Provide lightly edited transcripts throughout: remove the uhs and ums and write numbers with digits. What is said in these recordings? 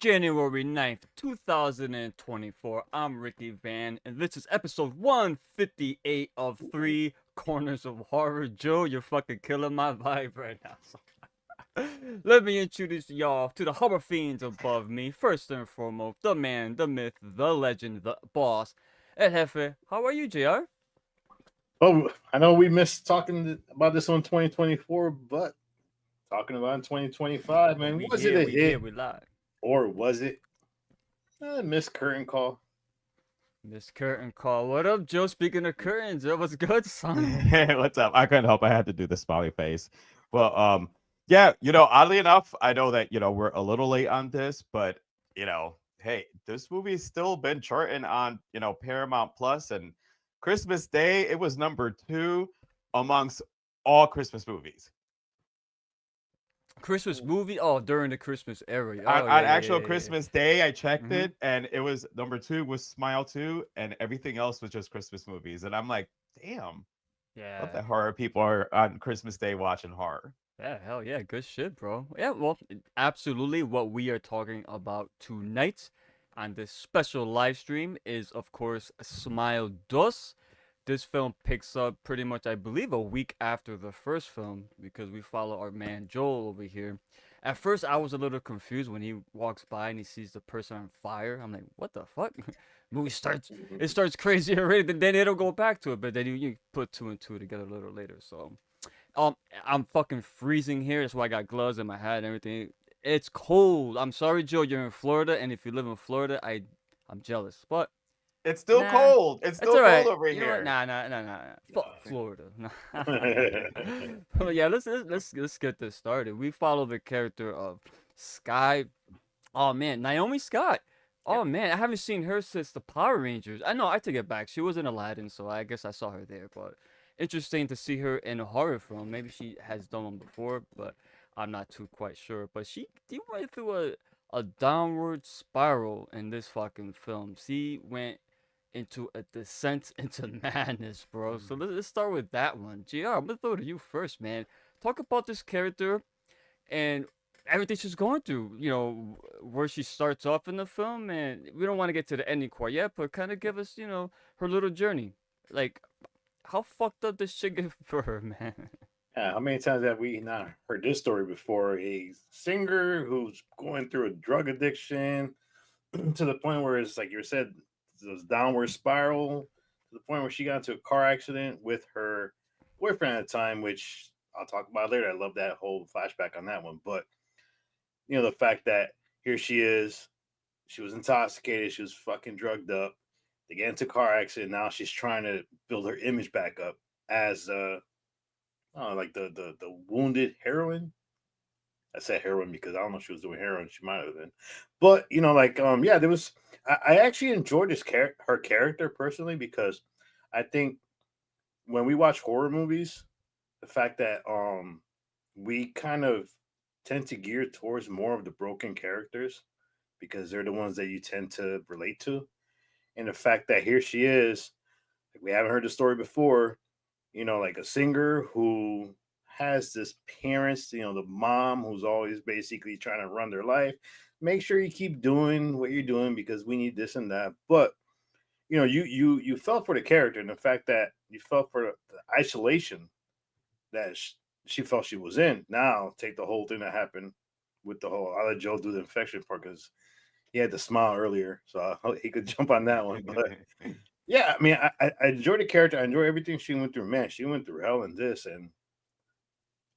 January 9th, 2024. I'm Ricky Van, and this is episode 158 of Three Corners of Horror. Joe, you're fucking killing my vibe right now. Let me introduce y'all to the horror fiends above me. First and foremost, the man, the myth, the legend, the boss, El Jefe. How are you, JR? Oh, I know we missed talking about this on 2024, but talking about in 2025, But man, we was it here, a we here, hit we live. or was it a missed curtain call? Miss Curtain Call. What up, Joe? Speaking of curtains, that was good, son. Hey, what's up? I couldn't help. I had to do the smiley face. Well, yeah, oddly enough, I know that we're a little late on this, but hey, this movie's still been charting on Paramount Plus, and Christmas Day it was number 2 amongst all Christmas movies. Christmas movie? Oh, during the Christmas era. On, Oh, yeah, on yeah, actual yeah, yeah. Christmas Day, I checked Mm-hmm. it, and it was number 2 was Smile 2, and everything else was just Christmas movies, and I'm like, damn. Love Yeah. that horror people are on Christmas Day watching horror. Yeah, hell yeah. Good shit, bro. Yeah, well, absolutely. What we are talking about tonight on this special live stream is, of course, Smile Dos. This film picks up pretty much, I believe, a week after the first film because we follow our man Joel over here. At first, I was a little confused when he walks by and he sees the person on fire. I'm like, what the fuck? Movie starts, it starts crazy already. Then it'll go back to it, but then you put two and two together a little later. So, um, I'm fucking freezing here. That's why I got gloves in my hat and everything. It's cold. I'm sorry, Joe. You're in Florida, and if you live in Florida, I'm jealous. But It's still nah, cold. It's it's still all cold right. over You know what? here. Nah. Fuck Florida. Yeah, But yeah, let's get this started. We follow the character of Skye. Oh man, Naomi Scott. Yep. Oh man, I haven't seen her since the Power Rangers. I know, I take it back. She was in Aladdin, so I guess I saw her there. But interesting to see her in a horror film. Maybe she has done one before, but I'm not too quite sure. But she went through a downward spiral in this fucking film. She went into a descent into madness, bro. So let's start with that one. GR, I'm gonna throw it to you first, man. Talk about this character and everything she's going through. Where she starts off in the film, and we don't want to get to the ending quite yet, but kind of give us, her little journey. Like, how fucked up this shit get for her, man? how many times have we not heard this story before? A singer who's going through a drug addiction to the point where it's like you said, this downward spiral to the point where she got into a car accident with her boyfriend at the time, which I'll talk about later. I love that whole flashback on that one. But the fact that here she is, she was intoxicated, she was fucking drugged up. They get into a car accident. Now she's trying to build her image back up as like the wounded heroine. I said heroin because I don't know if she was doing heroin. She might have been, but yeah, there was. I actually enjoyed her character personally because I think when we watch horror movies, the fact that we kind of tend to gear towards more of the broken characters because they're the ones that you tend to relate to, and the fact that here she is, like we haven't heard the story before, like a singer who has this parents, the mom who's always basically trying to run their life. Make sure you keep doing what you're doing because we need this and that. But you felt for the character and the fact that you felt for the isolation that she felt she was in. Now take the whole thing that happened with the whole. I'll let Joe do the infection part because he had to smile earlier, so he could jump on that one. But yeah, I mean, I enjoy the character. I enjoy everything she went through. Man, she went through hell in this, and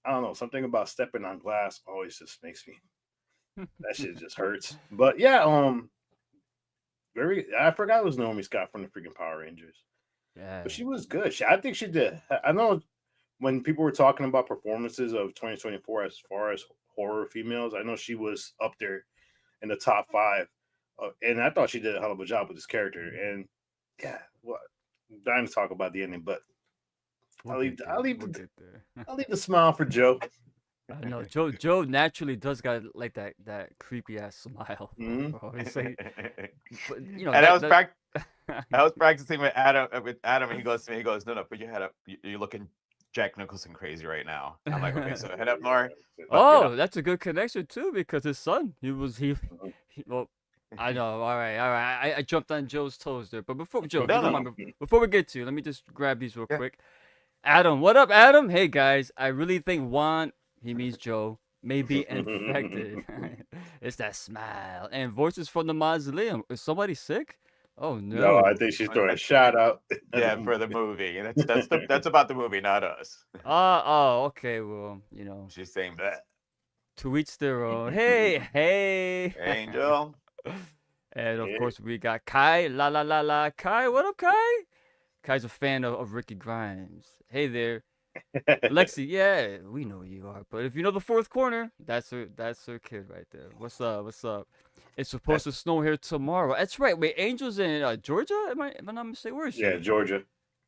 I don't know, something about stepping on glass always just makes me that shit just hurts. But yeah, very I forgot it was Naomi Scott from the freaking Power Rangers. But Yeah. she was good. I think she did. I know when people were talking about performances of 2024 as far as horror females, I know she was up there in the top 5. And I thought she did a hell of a job with this character. And yeah, well, I'm dying to talk about the ending, but We'll get there. I'll leave We'll the get there. I'll leave the smile for Joe. I know Joe naturally does got like that creepy ass smile, Hmm. bro. He's like, but And I was that I was practicing with Adam, and he goes to me, he goes, no, put your head up. You're looking Jack Nicholson crazy right now. I'm like, okay, so head up more. But Oh, that's a good connection too because his son, Well, I know. All right, all right. I jumped on Joe's toes there, but before Joe, if you No, don't no. mind, before we get to, let me just grab these real Yeah. quick. Adam, what up, Adam? Hey guys, I really think Juan, he means Joe, may be infected. It's that smile and voices from the mausoleum. Is somebody sick? Oh No, I no. think she's throwing a shout out. Yeah, for the movie. That's about the movie, not us. Oh, okay. Well, She's saying that. to each their own. Hey, hey. Angel. And of Yeah. course, we got Kai. La la la la. Kai, what up, Kai? Kai's a fan of Ricky Grimes. Hey there. Lexi, yeah, we know you are. But if you know the fourth corner, that's her kid right there. What's up? What's up? It's supposed to snow here tomorrow. That's right. Wait, Angel's in Georgia? Am I not mistaken? Where is she? Yeah, Georgia.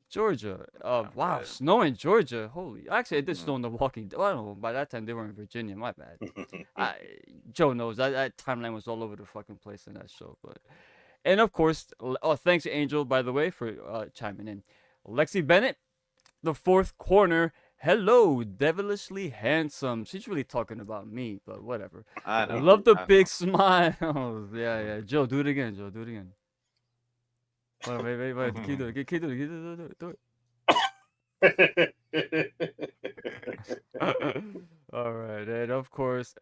Georgia. Wow, Okay. snow in Georgia. Holy, actually, it did Mhm. snow in The Walking Dead. Well, I don't know. By that time, they were in Virginia. My bad. Joe knows that timeline was all over the fucking place in that show. And of course, thanks Angel, by the way, for chiming in. Lexi Bennett, the fourth corner. Hello, devilishly handsome. She's really talking about me, but whatever. I know. Love the I know. big smiles. Yeah. Joe, do it again. Joe, do it again. Wait. Keep doing it. Keep doing it. Do it. All right, and of course,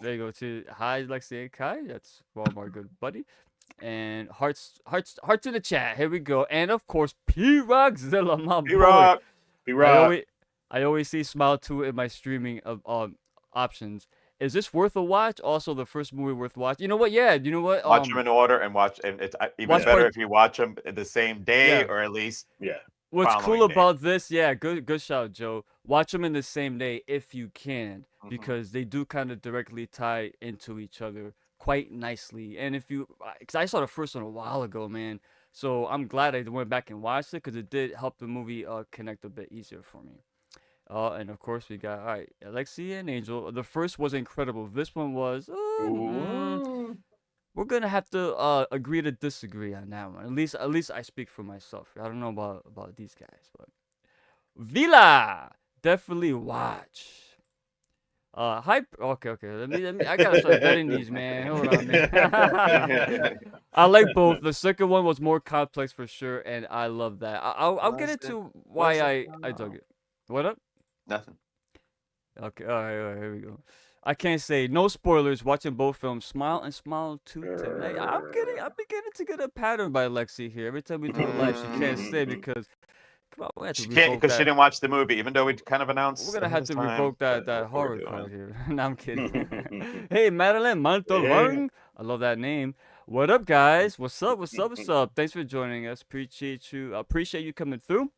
there you go. To hi, Lexi and Kai. That's my good buddy. And hearts in the chat. Here we go. And of course, P Rockzilla, my boy. P-Rock. I always see Smile 2 in my streaming of options. Is this worth a watch? Also, the first movie worth watch. You know what? Yeah. You know what? Watch them in order and watch. And it's even watch better part- if you watch them the same day Yeah. or at least. Yeah. What's following cool day. about this? Yeah, good shout, Joe. Watch them in the same day if you can, Mhm. because they do kind of directly tie into each other quite nicely. And if you, because I saw the first one a while ago, man. So I'm glad I went back and watched it because it did help the movie connect a bit easier for me. And of course we got Alexi and Angel. The first was incredible. This one was. We're gonna have to agree to disagree on that one. At least I speak for myself. I don't know about these guys, but Villa definitely watch. Hi. Okay. Let me. I gotta start vetting these, man. Hold on, man. I like both. The second one was more complex for sure, and I love that. I'll get into why I dug it. What up? Nothing. Okay, all right, here we go. I can't say no spoilers. Watching both films, Smile and Smile 2 tonight. I'm beginning to get a pattern by Lexi here. Every time we do a live, she can't say because come on, we have to She can't revoke because she that. didn't watch the movie, even though we kind of announced. We're gonna have to ahead of time revoke that what we're horror doing. card here. No, I'm kidding. Hey, Madeline Montalong. I love that name. What up, guys? What's up? Thanks for joining us. Appreciate you coming through.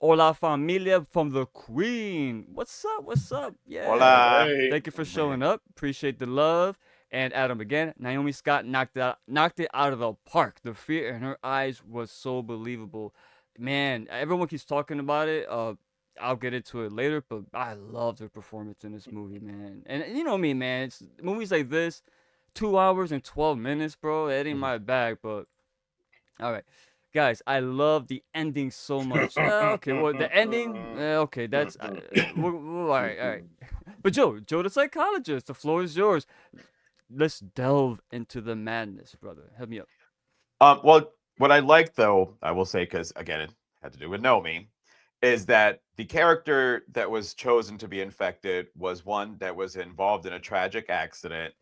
Hola familia from the Queen. What's up? Yeah. Hola. Hey. Thank you for showing up. Appreciate the love. And Adam again. Naomi Scott knocked it out of the park. The fear in her eyes was so believable. Man, everyone keeps talking about it. I'll get into it later, but I loved her performance in this movie, man. And you know me, man. It's movies like this, 2 hours and 12 minutes, bro. That ain't my bag, but all right. Guys, I love the ending so much. Okay, well, the ending, okay, that's all right. But Joe the psychologist, the floor is yours. Let's delve into the madness, brother. Help me up. Well, what I like though, I will say, because again, it had to do with Nomi, is that the character that was chosen to be infected was one that was involved in a tragic accident,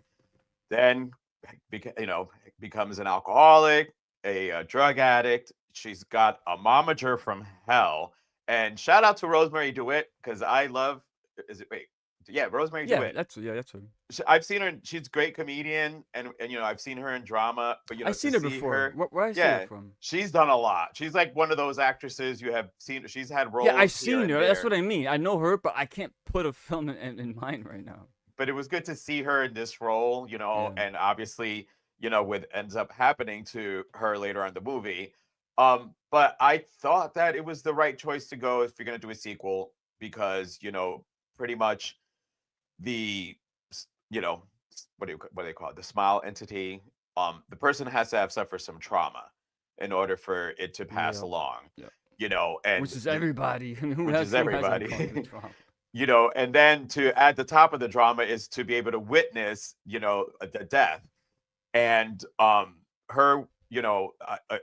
then becomes an alcoholic, a drug addict. She's got a momager from hell. And shout out to Rosemary DeWitt, because I love. Rosemary DeWitt. That's her. I've seen her. She's a great comedian, and I've seen her in drama. But I've seen her before. Where I see her from? She's done a lot. She's like one of those actresses you have seen. She's had roles. Yeah, I've seen her. That's there. what I mean. I know her, but I can't put a film in mind right now. But it was good to see her in this role, and obviously, what ends up happening to her later on in the movie. But I thought that it was the right choice to go if you're going to do a sequel, because pretty much the what do they call it, the smile entity, the person has to have suffered some trauma in order for it to pass along. And which is everybody. Which is everybody. Trauma. And then to add the top of the drama is to be able to witness the death. and her,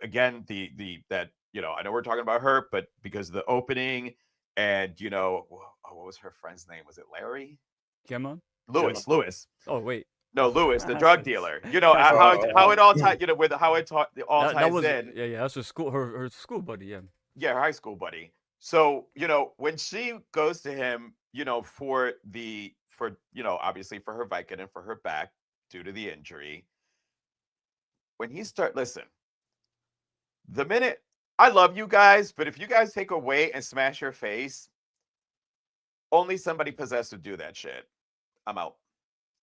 again, the that, I know we're talking about her, but because of the opening, and what was her friend's name? Was it Larry? Gemma? Lewis. Gemma. Lewis. Oh wait. No, Lewis, the That's drug a- dealer. that's a- How it all ties, with how it all that ties was in. yeah, that's her school her school buddy, yeah. Yeah, her high school buddy. So, when she goes to him, obviously for her Vicodin for her back due to the injury, when listen, the minute, I love you guys, but if you guys take away and smash your face, only somebody possessed would do that shit. I'm out.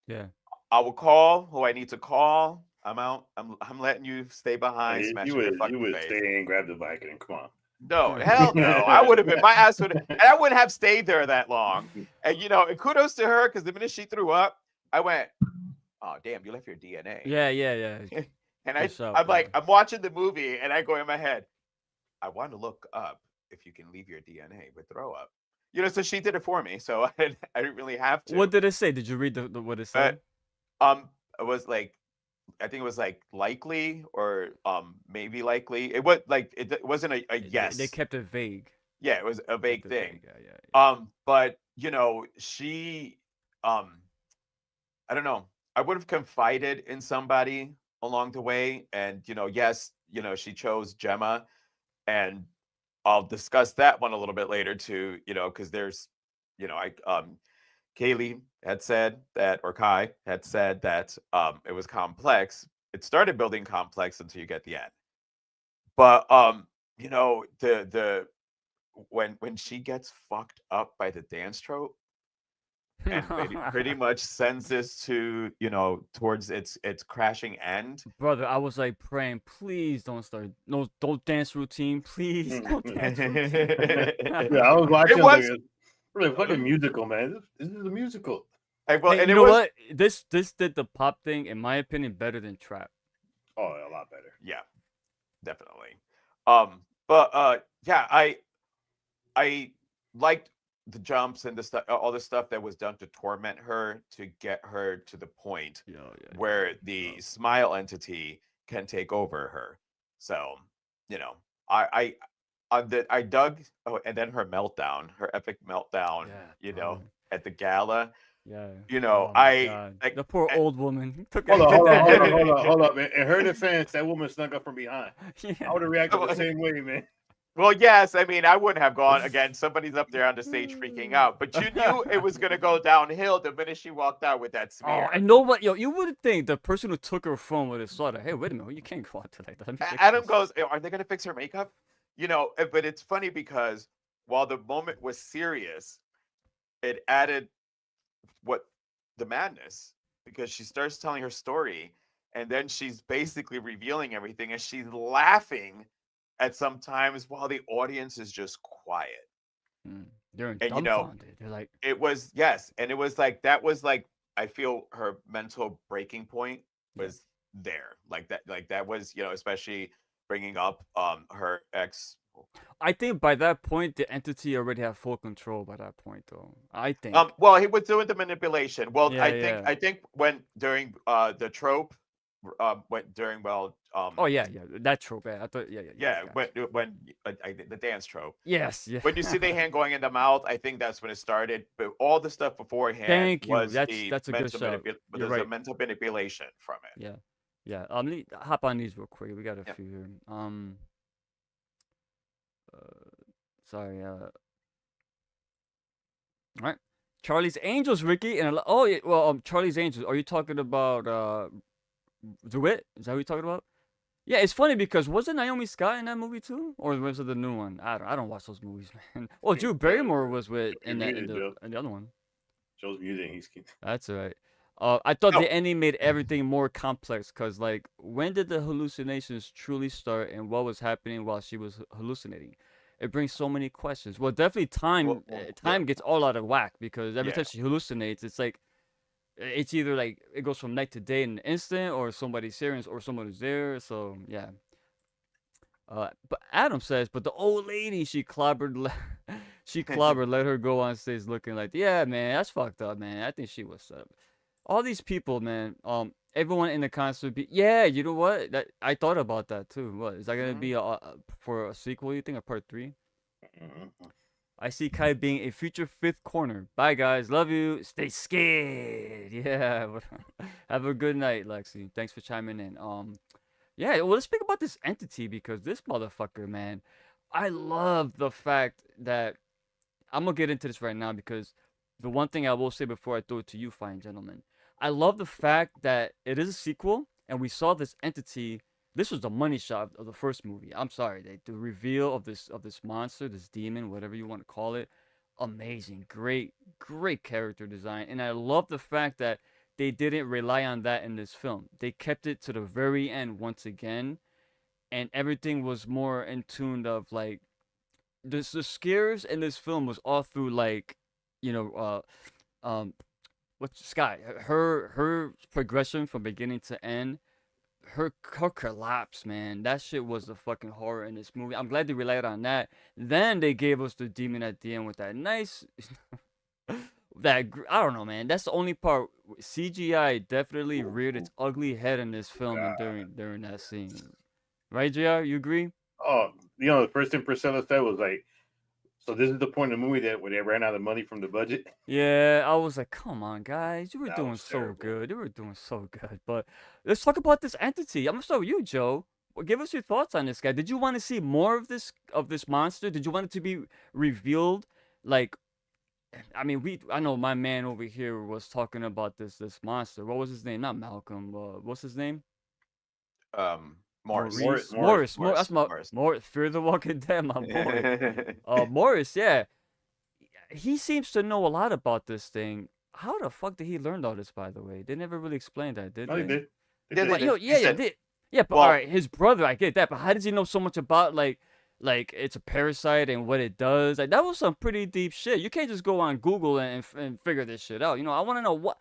Yeah. I will call who I need to call. I'm out. I'm letting you stay behind, You smashing would your you fucking would face. stay and grab the Vicodin. Come on. No, hell no. I would have been, my ass would have, and I wouldn't have stayed there that long. And and kudos to her, because the minute she threw up, I went, oh damn, you left your DNA. Yeah. And Good shout, I'm like, yeah. I'm watching the movie, and I go in my head, I want to look up if you can leave your DNA with throw up. So she did it for me, so I didn't really have to. What did it say? Did you read the what it said? It was like, I think it was like likely, or maybe likely. It was like, it wasn't a yes. They kept it vague. Yeah, it was a vague Kept it thing. Yeah. But she, I don't know. I would have confided in somebody along the way, and yes, she chose Gemma, and I'll discuss that one a little bit later too. Because there's, Kaylee had said that, or Kai had said that it was complex. It started building complex until you get the end. But the when she gets fucked up by the dance trope, and pretty much sends this to towards its crashing end. Brother, I was like praying, please don't start. No, don't dance routine, please. Don't dance routine. Yeah, I was watching. It was really fucking musical, man. This is a musical. well, Hey, and you it know was what? This did the pop thing, in my opinion, better than Trap. Oh, a lot better. yeah, definitely. But yeah, I liked the jumps and the stuff, all the stuff that was done to torment her, to get her to the point where the smile entity can take over her. So, I dug. Oh, and then her meltdown, her epic meltdown. At the gala. Yeah. Oh God. The poor old woman. Hold up. In her defense, that woman snuck up from behind. Yeah. I would have reacted the same way, man. Well, yes, I mean, I wouldn't have gone. Again, somebody's up there on the stage freaking out, but you knew it was going to go downhill the minute she walked out with that smear. Oh, I know what, you would think the person who took her phone would have saw that. Hey, wait a minute, you can't go out like that. Adam goes, are they going to fix her makeup? But it's funny because while the moment was serious, it added the madness, because she starts telling her story, and then she's basically revealing everything, and she's laughing at some times while the audience is just quiet. They're dumbfounded. They're like, it was, yes, and it was like, that was like, I feel her mental breaking point was there, like that was, especially bringing up her ex. I think by that point the entity already had full control by that point, though. I think. Well, he was doing the manipulation. Well, Yeah, I think when during the trope, went during oh yeah, that trope. I thought, yeah, when the dance trope. Yes, yeah. When you see the hand going in the mouth, I think that's when it started. But all the stuff beforehand, Thank you. was That's a good shout. There's right. a mental manipulation from it. Yeah. Let me hop on these real quick. We got a few here. Sorry. All right. Charlie's Angels, Ricky, and Charlie's Angels. Are you talking about DeWitt? Is that what you're talking about? Yeah, it's funny because wasn't Naomi Scott in that movie too, or was it the new one? I don't watch those movies, man. Well, Drew Barrymore was with in the other one. Joe's muted. He's That's all right. I thought the ending made everything more complex, because like, when did the hallucinations truly start, and what was happening while she was hallucinating? It brings so many questions. Well, definitely time gets all out of whack, because every time she hallucinates, it's like, it's either like it goes from night to day in an instant, or somebody's serious, or someone is there. So yeah. But Adam says, but the old lady she clobbered, let her go on stage looking like, yeah, man, that's fucked up, man. I think she was all these people, man. everyone in the cast would be. Yeah, you know what? That I thought about that too. What is that gonna Mhm. be for a sequel? You think a part 3? Mhm. I see Kai being a future fifth corner. Bye guys, love you. Stay scared. Yeah. Have a good night, Lexi. Thanks for chiming in. Yeah. Well, let's speak about this entity because this motherfucker, man. I love the fact that I'm gonna get into this right now because the one thing I will say before I throw it to you, fine gentlemen, I love the fact that it is a sequel and we saw this entity. This was the money shot of the first movie. I'm sorry, the reveal of this monster, this demon, whatever you want to call it, amazing, great character design, and I love the fact that they didn't rely on that in this film. They kept it to the very end once again, and everything was more in tune of like the scares in this film was all through like, you know, what's Skye? Her progression from beginning to end, her collapse, man. That shit was the fucking horror in this movie. I'm glad they relied on that. Then they gave us the demon at the end with that nice, I don't know, man. That's the only part. CGI definitely reared its ugly head in this film and during that scene. Right, Jr. You agree? Oh, the first thing Priscilla said was like, "So this is the point of the movie that where they ran out of money from the budget." Yeah, I was like, come on, guys, you were That doing was so terrible. good. You were doing so good. But let's talk about this entity. I'm gonna start with you, Joe. Well, give us your thoughts on this guy. Did you want to see more of this monster? Did you want it to be revealed? Like, I mean, I know my man over here was talking about this monster. What was his name? Not Malcolm. What's his name? Morris. Maurice. Morris. That's my Morris. Morris. Fear the Walking Dead, my boy. Morris. Yeah, he seems to know a lot about this thing. How the fuck did he learn all this? By the way, they never really explained that, did No, they they? did. They Yeah, did. they But did. yeah, He said, did. Yeah, but all well, right, his brother, I get that. But how does he know so much about like it's a parasite and what it does? Like that was some pretty deep shit. You can't just go on Google and figure this shit out. You know, I want to know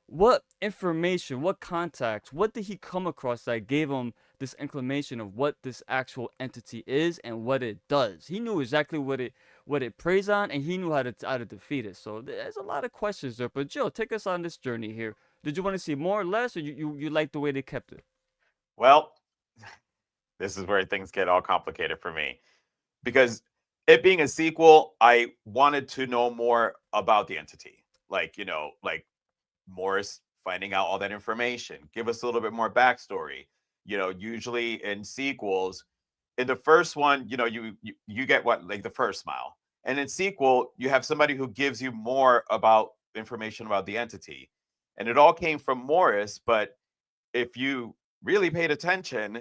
what information, what contacts, what did he come across that gave him this inclination of what this actual entity is and what it does. He knew exactly what it preys on, and he knew how to defeat it. So there's a lot of questions there. But Joe, take us on this journey here. Did you want to see more or less, or you like the way they kept it? well, this is where things get all complicated for me because it being a sequel, I wanted to know more about the entity. Like, like Morris finding out all that information, give us a little bit more backstory. Usually in sequels, in the first one, you get what, like the first smile. And in sequel, you have somebody who gives you more about information about the entity. And it all came from Morris, but if you really paid attention,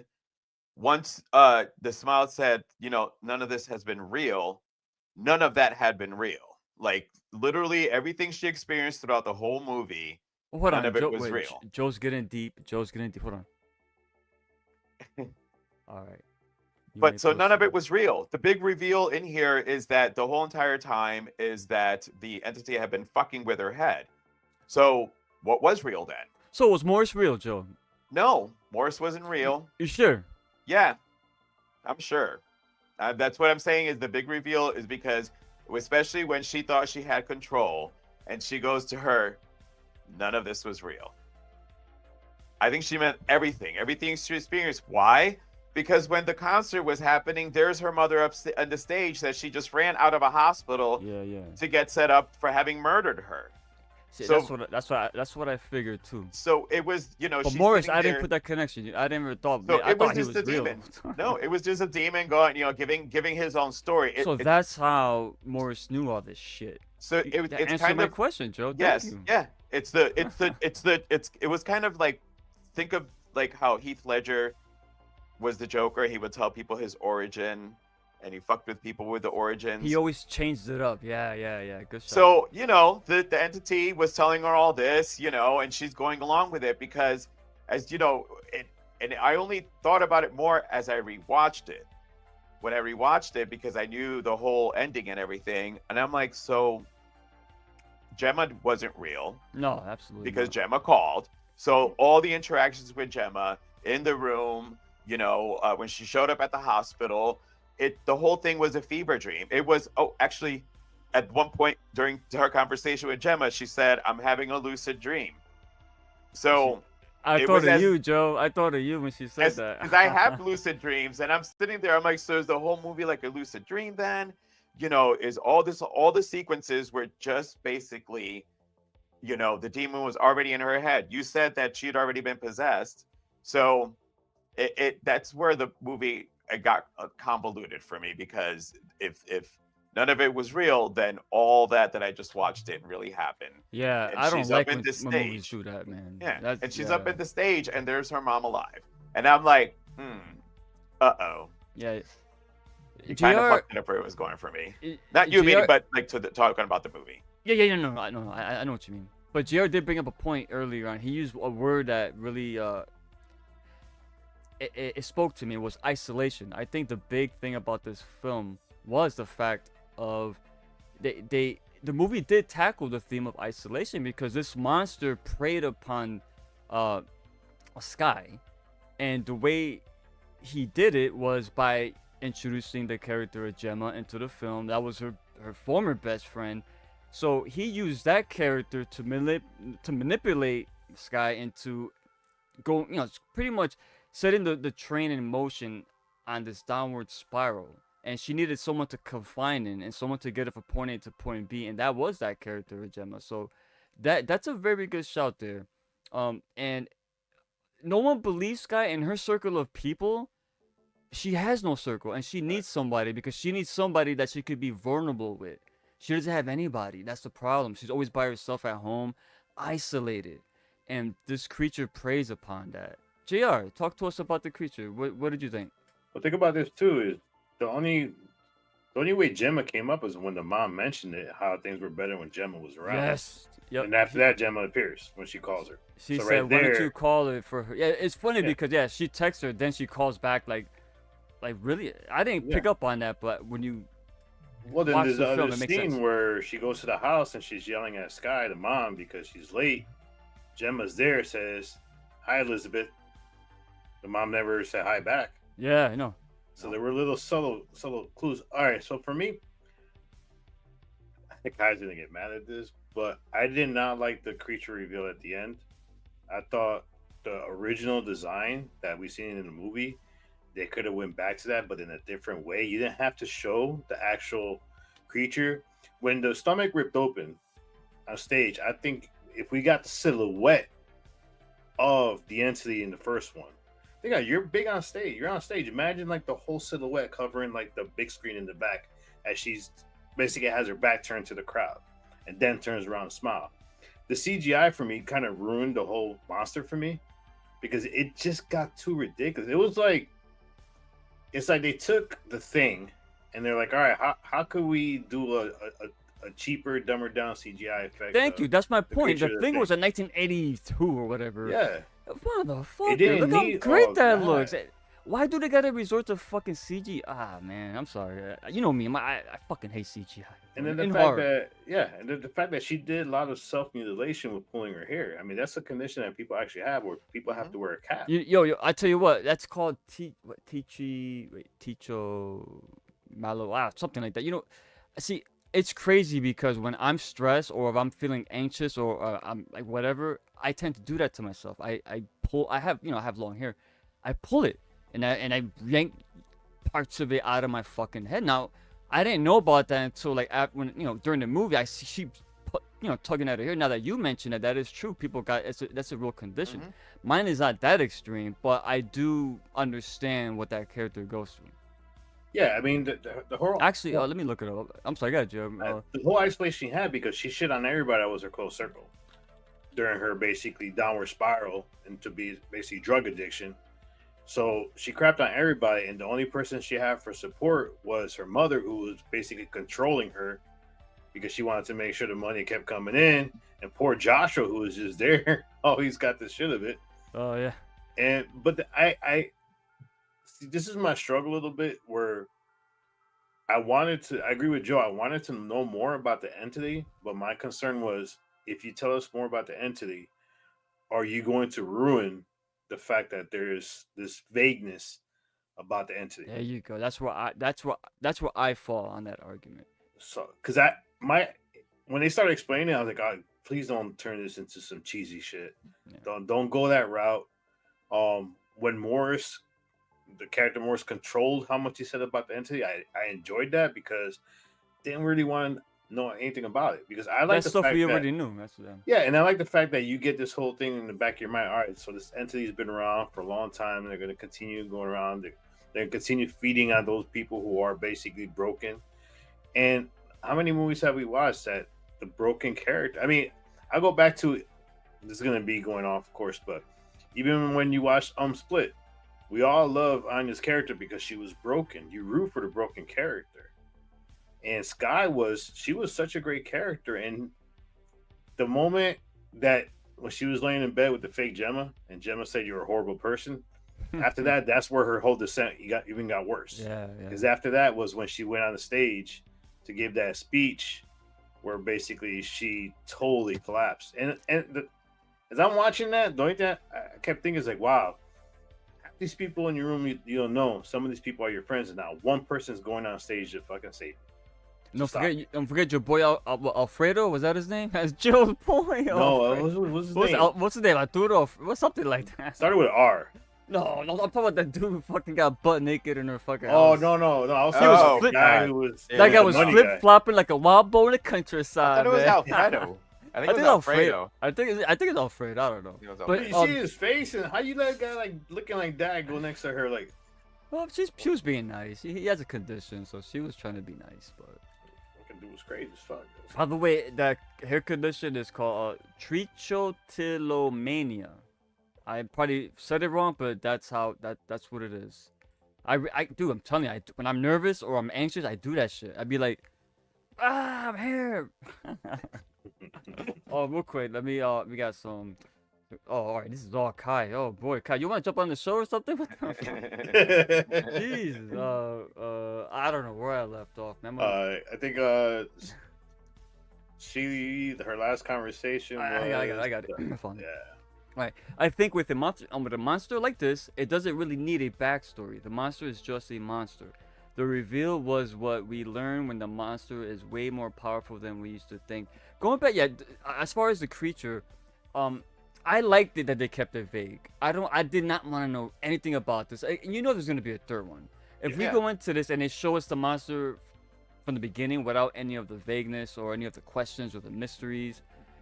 once the smile said, none of this has been real, none of that had been real. Like literally everything she experienced throughout the whole movie, Oh, hold none on, of it Joe. was Wait, real. Joe's getting deep. Joe's getting deep. Hold on. All right. You may But so none of proceed. it was real. The big reveal in here is that the whole entire time is that the entity had been fucking with her head. So what was real then? So was Morris real, Joe? No, Morris wasn't real. You sure? Yeah, I'm sure. That's what I'm saying is the big reveal is because, especially when she thought she had control and she goes to her, none of this was real. I think she meant everything she experienced. Why? Because when the concert was happening, there's her mother up on the stage that she just ran out of a hospital Yeah. to get set up for having murdered her. See, So that's what I figured too. so it was, But she's Morris, sitting I didn't there. put that connection. I didn't even thought. So I it was thought he just was a real. demon. No, it was just a demon going, giving his own story. So that's how Morris knew all this shit. So That it's answered kind my of question, Joe. Thank yes, you. yeah. It was kind of like, think of like how Heath Ledger was the Joker. He would tell people his origin, and he fucked with people with the origins. He always changed it up. Yeah. Good shot. So, the entity was telling her all this, and she's going along with it because, as and I only thought about it more as I rewatched it. When I rewatched it, because I knew the whole ending and everything, and I'm like, so Gemma wasn't real No, absolutely. because not. Gemma called. So all the interactions with Gemma in the room, when she showed up at the hospital, the whole thing was a fever dream. It was, actually, at one point during her conversation with Gemma, she said, "I'm having a lucid dream." So I it thought was of as you, Joe. I thought of you when she said that. because I have lucid dreams, and I'm sitting there. I'm like, so is the whole movie like a lucid dream? Then, is all the sequences were just basically, the demon was already in her head. You said that she had already been possessed, so that's where the movie it got convoluted for me, because if none of it was real, then all that I just watched didn't really happen. Yeah, And I don't she's up like in the when movies stage. do that, man. Yeah, That's and she's yeah, up in the stage, and there's her mom alive, and I'm like, uh-oh. yeah. You kind of Jr. fucked it up where it was going for me. Not you Jr. meaning, but like talking about the movie. Yeah, no, I know, I know what you mean. But Jr. did bring up a point earlier on. He used a word that really it spoke to me, was isolation. I think the big thing about this film was the fact of the movie did tackle the theme of isolation, because this monster preyed upon Skye, and the way he did it was by introducing the character of Gemma into the film. That was her former best friend, so he used that character to manipulate Skye into pretty much setting the train in motion on this downward spiral. And she needed someone to confine in, and someone to get her from point A to point B, and that was that character of Gemma. So that's a very good shout there. And no one believes Skye in her circle of people. She has no circle, and she needs somebody, because she needs somebody that she could be vulnerable with. She doesn't have anybody. That's the problem. She's always by herself at home, isolated, and this creature preys upon that. JR, talk to us about the creature. What did you think? Well, think about this too. Is the only way Gemma came up is when the mom mentioned it, how things were better when Gemma was around. Yes. Yep. And after that, Gemma appears when she calls her. She So said, right "Why don't there- you call it for her?" Yeah, it's funny Yeah. because she texts her, then she calls back like really. I didn't pick up on that, but when you Well, then watch there's the the film, other it makes scene sense. where she goes to the house and she's yelling at Skye, the mom, because she's late. Gemma's there, says, "Hi, Elizabeth." The mom never said hi back. Yeah, I know. So there were little subtle clues. All right, so for me, I think Kai's gonna get mad at this, but I did not like the creature reveal at the end. I thought the original design that we seen in the movie, they could have went back to that, but in a different way. You didn't have to show the actual creature. When the stomach ripped open on stage, I think if we got the silhouette of the entity in the first one, you're big on stage. You're on stage. Imagine like the whole silhouette covering like the big screen in the back, as she's basically has her back turned to the crowd and then turns around and smile. The CGI for me kind of ruined the whole monster for me, because it just got too ridiculous. It was like, it's like they took the thing and they're like, all right, how could we do a cheaper, dumber down CGI effect? Thank you. That's my point. creature The of the thing thing. was in 1982 or whatever. Yeah. Motherfucker, didn't look how need great all that that. looks. Why do they gotta resort to fucking CG? Ah, man, I'm sorry. You know me. I fucking hate CGI. And then the In fact horror. the fact that she did a lot of self mutilation with pulling her hair. I mean, that's a condition that people actually have, where people have to wear a cap. Yo, I tell you what, that's called Ticho Malo, something like that. See, it's crazy because when I'm stressed or if I'm feeling anxious or I'm like whatever, I tend to do that to myself. I pull. I have long hair. I pull it and I yank parts of it out of my fucking head. Now, I didn't know about that until like when during the movie I see she tugging at her hair. Now that you mentioned it, that is true. People got that's a real condition. Mine is not that extreme, but I do understand what that character goes through. Yeah, I mean the whole Actually, let me look it up. I'm sorry, I got you. the whole isolation she had, because she shit on everybody that was her close circle during her basically downward spiral into basically drug addiction. So she crapped on everybody, and the only person she had for support was her mother, who was basically controlling her because she wanted to make sure the money kept coming in. And poor Joshua, who was just there, he's got the shit of it. Oh yeah. I see, this is my struggle a little bit, where I agree with Joe. I wanted to know more about the entity, but my concern was, if you tell us more about the entity, are you going to ruin the fact that there's this vagueness about the entity? There you go. That's where I fall on that argument. So, because when they started explaining it, I was like, please don't turn this into some cheesy shit. Yeah. Don't go that route. When Morris, the character Morris, controlled how much he said about the entity, I enjoyed that because they didn't really want to know anything about it. Because I like That the stuff fact we that already knew. That's them. yeah, and I like the fact that you get this whole thing in the back of your mind. All right, so this entity's been around for a long time. And they're going to continue going around. They're going to continue feeding on those people who are basically broken. And how many movies have we watched that the broken character? I mean, I go back to this is going to be going off, of course, but even when you watch Split, we all love Anya's character because she was broken. You root for the broken character, and Skye was such a great character. And the moment that when she was laying in bed with the fake Gemma, and Gemma said you're a horrible person, after that, that's where her whole descent even got worse. Yeah. Because after that was when she went on the stage to give that speech, where basically she totally collapsed. As I'm watching that, the only thing I kept thinking is like, wow, half these people in your room you don't know. Some of these people are your friends, and now one person's going on stage to fucking say. Don't forget your boy Alfredo. Was that his name? That's Joe's boy. No, what's his name? What's his name? Arturo. What's something like that? Started with R. No, I'm talking about that dude who fucking got butt naked in her fucking Oh house. no! I was He was talking flip- about the guy who was Yeah, That guy the was money flip flopping like a wild boar in the countryside. I thought it was man. Alfredo. I think it was Alfredo. I think it's Alfredo. I don't know. I think it was But You see his face, and how you let a guy like looking like that go next to her like? well, she was being nice. He has a condition, so she was trying to be nice. But Fucking dude was crazy as fuck. by the way, that hair condition is called trichotillomania. I probably said it wrong, but that's what it is. Dude, I'm telling you, when I'm nervous or I'm anxious, I do that shit. I'd be like, I'm here. Oh, real quick, let me we got some. Oh, all right, this is all Kai. Oh boy, Kai, you want to jump on the show or something? Jesus, I don't know where I left off, man. I think her last conversation was I got it. My phone. yeah. Right. I think with a monster like this, it doesn't really need a backstory. The monster is just a monster. The reveal was what we learned when the monster is way more powerful than we used to think. Going back, as far as the creature, I liked it that they kept it vague. I did not want to know anything about this. You know there's going to be a third one. If we go into this and they show us the monster from the beginning without any of the vagueness or any of the questions or the mysteries,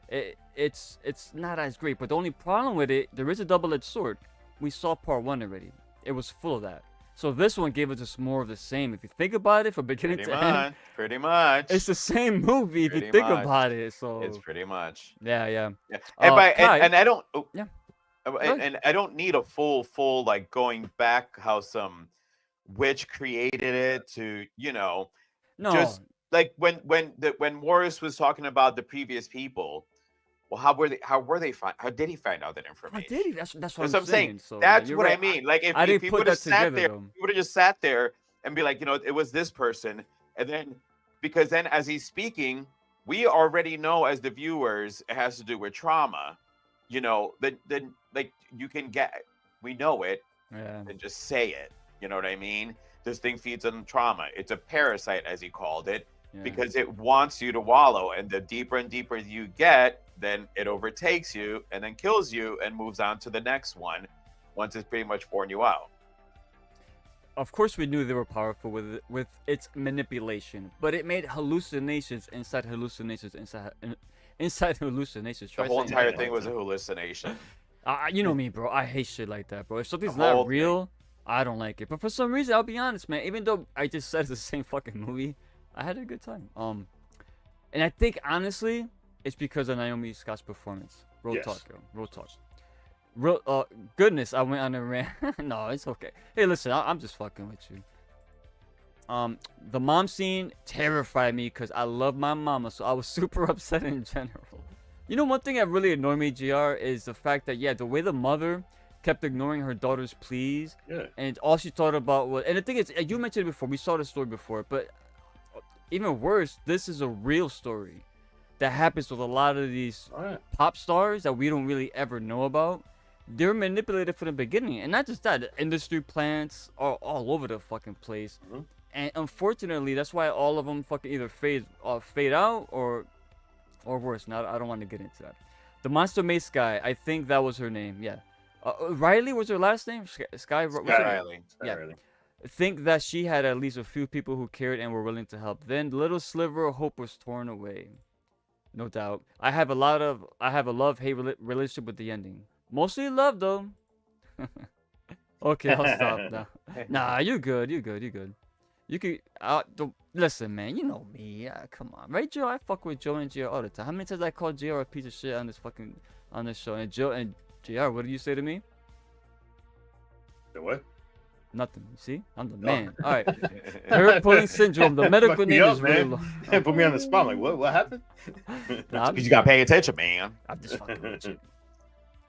it's not as great. But the only problem with it, there is a double-edged sword. We saw part 1 already. It was full of that. So this one gave us just more of the same. If you think about it, from beginning to end, pretty much. it's the same movie if you Pretty think much. about it. So It's pretty much. yeah. Yeah. Kai, And I don't. Yeah. And I don't need a full like going back how some witch created it to no. just like when Morris was talking about the previous people. Well, how did he find out that How information? did he? That's what That's I'm saying. So That's you're what right. I mean. Like if I didn't he put would have that sat together, there, though. he would have just sat there and be like, it was this person, and then because then as he's speaking, we already know as the viewers it has to do with trauma. Then like you can we know it, Yeah. and just say it. You know what I mean? This thing feeds on trauma. It's a parasite, as he called it, Yeah. because it wants you to wallow, and the deeper and deeper you get, then it overtakes you and then kills you and moves on to the next one once it's pretty much worn you out. Of course, we knew they were powerful with its manipulation, but it made hallucinations inside hallucinations inside hallucinations. The whole entire thing was a hallucination. You know me, bro. I hate shit like that, bro. If something's The whole not real, I don't like it. But for some reason, I'll be honest, man. Even though I just said it's the same fucking movie, I had a good time. And I think honestly, it's because of Naomi Scott's performance. Real talk, yo. Real talk. Goodness, I went on a rant. No, it's okay. Hey, listen, I'm just fucking with you. The mom scene terrified me because I love my mama, so I was super upset in general. You know, one thing that really annoyed me, GR, is the fact that, the way the mother kept ignoring her daughter's pleas, and all she thought about was, and the thing is, you mentioned it before, we saw the story before, but even worse, this is a real story that happens with a lot of these pop stars that we don't really ever know about. They're manipulated from the beginning, and not just that, industry plants are all over the fucking place. And unfortunately, that's why all of them fucking either fade out or or worse. Now I don't want to get into that. The monster made Skye. I think that was her name. Yeah. Riley was her last name. Skye. What's her name? Riley. Yeah. Really. Think that she had at least a few people who cared and were willing to help. Then the little sliver of hope was torn away. No doubt. I have a love-hate relationship with the ending. Mostly love though. Okay, I'll stop now. Nah, you good. You good. You could. Listen, man. You know me. Come on, right, Joe? I fuck with Joe and JR all the time. How many times I called JR a piece of shit on this show? And Joe and JR, what do you say to me? The what? Nothing. You see, I'm the man. All right. Hurt pulling syndrome. The medical Fuck me name up, is really man. long. Put me on the spot. I'm like, what happened? Nah, Because you got to pay attention, man. I'm just fucking with you.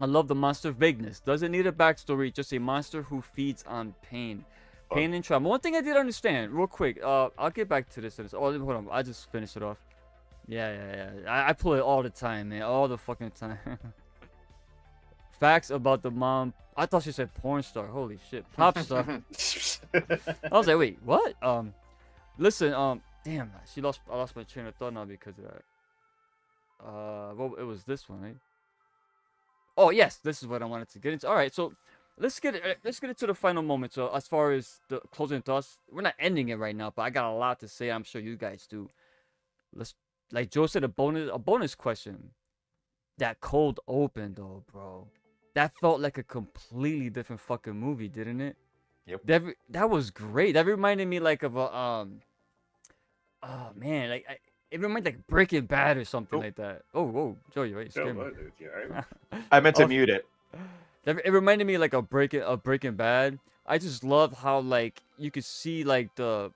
I love the monster vagueness. Doesn't need a backstory. Just a monster who feeds on pain. Pain and trauma. One thing I did understand, real quick. I'll get back to this. Oh, hold on. I just finished it off. Yeah. I pull it all the time, man. All the fucking time. Facts about the mom. I thought she said porn star. Holy shit. Pop star. I was like, wait, what? Listen, damn, I lost my train of thought now because of that. Well, it was this one, right? Oh yes, this is what I wanted to get into. All right, so let's get into the final moment. So as far as the closing thoughts, we're not ending it right now, but I got a lot to say. I'm sure you guys do. Let's, like Joe said, a bonus question. That cold open though, bro. That felt like a completely different fucking movie, didn't it? Yep. That was great. That reminded me like of a oh man, it reminded like Breaking Bad or something like that. Oh, Joe, you're right. You scared me. I meant to mute it. It reminded me like a Breaking Bad. I just love how like you could see like the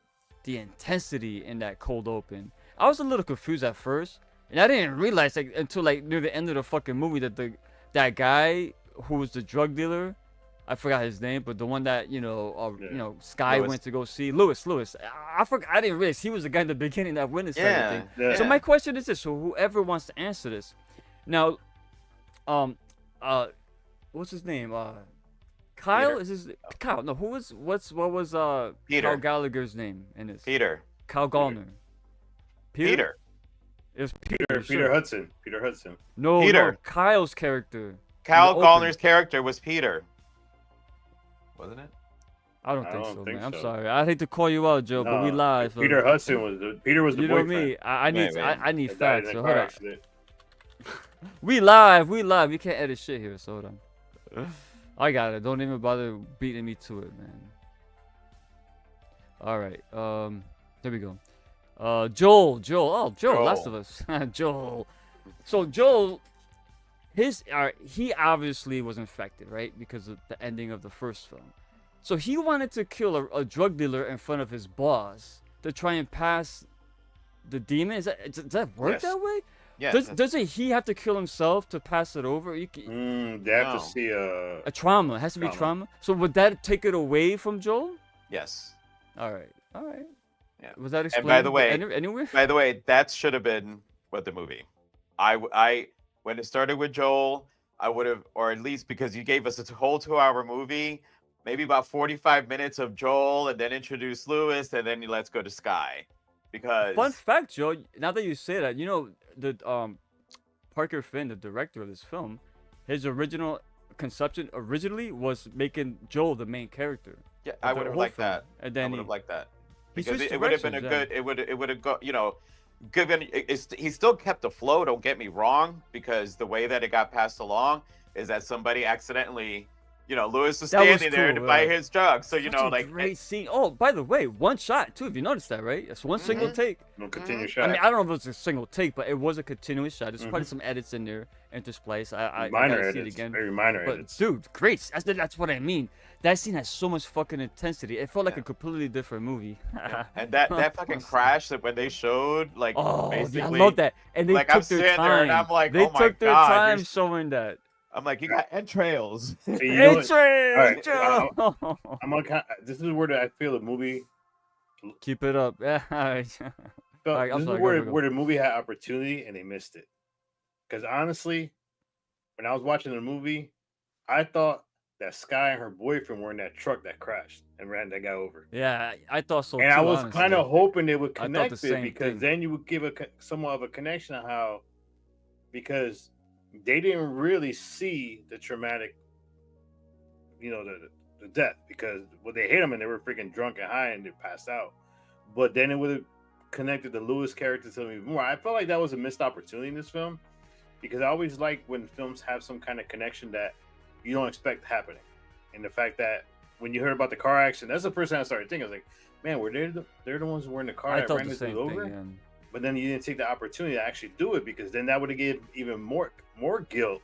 intensity in that cold open. I was a little confused at first, and I didn't realize like until like near the end of the fucking movie that that guy who was the drug dealer, I forgot his name, but the one that Skye Lewis. went to go see, Lewis. I forgot. I didn't realize he was the guy in the beginning that witnessed everything. Yeah. So my question is this: so whoever wants to answer this, now, what's his name? Kyle Peter. is his Kyle? No, what was Peter. Kyle Gallagher's name in this? Peter. Kyle Gallner. Peter. It was Peter. Peter sure. Hudson. Peter Hudson. No, Peter. Kyle's character. Kyle Open. Gallner's character was Peter. Wasn't it? I don't I think don't so, think man. I'm so. sorry. I hate to call you out, Joe, but we No, live. Peter Hudson was the You know boyfriend. me. I need Right. I need that died facts. in a So car hold on. accident. We live. We can't edit shit here. So hold on. I got it. Don't even bother beating me to it, man. All right. There we go. Joel. Oh, Joel. Last of Us. Joel. So Joel, he obviously was infected, right? Because of the ending of the first film. So he wanted to kill a drug dealer in front of his boss to try and pass the demon. Does that work Yes. that way? Yeah. Doesn't he have to kill himself to pass it over? You can, They have No. to see a trauma. It has to be Trauma. trauma. So would that take it away from Joel? Yes. All right. Yeah. Was that explained? by the way- anywhere? By the way, that should have been what the movie. I when it started with Joel, I would have, or at least because you gave us a whole 2-hour movie, maybe about 45 minutes of Joel, and then introduce Lewis, and then let's go to Skye. Because Fun fact, Joe. Now that you say that, you know the Parker Finn, the director of this film, his original conception originally was making Joel the main character. yeah, of I the would have whole liked film. that. And I then would have liked that he because switched it would have been a directions, yeah. good. It would have got given. He still kept the flow. Don't get me wrong, because the way that it got passed along is that somebody accidentally. Lewis was That was standing there to cool, buy yeah. his drugs. So, Such a great scene. Oh, by the way, one shot too. If you noticed that, right? It's one single Mhm. take. no continuous I shot. mean, I don't know if it was a single take, but it was a continuous shot. There's probably some edits in there interspliced. I minor gotta see it edits, again. very minor But edits. dude, great. That's what I mean. That scene has so much fucking intensity. It felt like Yeah. a completely different movie. And that fucking crash that when they showed, like, Oh, basically, I love that. And they like, I'm took their sitting time. there and I'm like, they oh my took their God, time you're- showing that. I'm like, you got entrails. See, you know what? It's right, I'm gonna this is where I feel the movie. Keep it up. Yeah. Felt, Alright, I'm this sorry, is go, where go, go. where the movie had opportunity and they missed it. Because honestly, when I was watching the movie, I thought that Skye and her boyfriend were in that truck that crashed and ran that guy over. Yeah, I thought so And too. I was honestly. kind of hoping they would I thought the connect it same because thing. then you would give somewhat of a connection on how because they didn't really see the traumatic, the death, because when they hit him and they were freaking drunk and high and they passed out. But then it would have connected the Lewis character to me more. I felt like that was a missed opportunity in this film, because I always like when films have some kind of connection that you don't expect happening. And the fact that when you heard about the car accident, that's the first time I started thinking. I was like, man, they're the ones who were in the car I that thought ran the this same dude thing. over. Yeah. But then you didn't take the opportunity to actually do it, because then that would have given even more guilt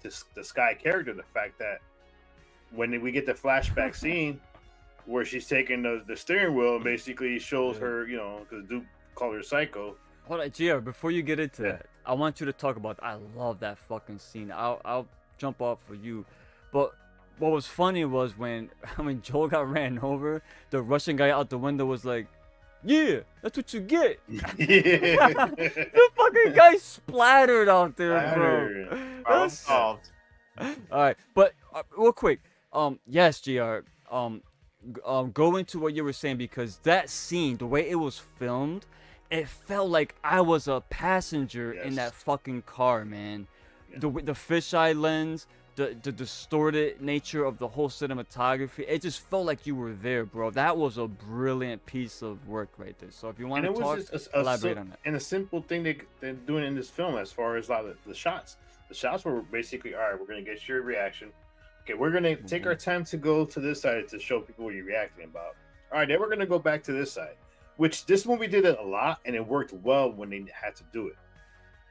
to the Skye character. The fact that when we get the flashback scene where she's taking the steering wheel and basically shows her, because Duke called her psycho. Hold on, GR, before you get into Yeah. that, I want you to talk about. I love that fucking scene. I'll jump off for you, but what was funny was when Joel got ran over, the Russian guy out the window was like, "Yeah, that's what you get." The fucking guy splattered out there, Splattered. bro. Problem That's- solved. All right, but real quick, yes, GR, go into what you were saying, because that scene, the way it was filmed, it felt like I was a passenger in Yes. that fucking car, man. Yeah. The fisheye lens, the distorted nature of the whole cinematography, it just felt like you were there, bro. That was a brilliant piece of work right there. So if you want And to it talk, was just elaborate on that. and a simple thing they're doing in this film, as far as a lot of the shots. The shots were basically, all right, we're going to get your reaction. Okay, we're going to take our time to go to this side to show people what you're reacting about. All right, then we're going to go back to this side, which this movie did it a lot, and it worked well when they had to do it,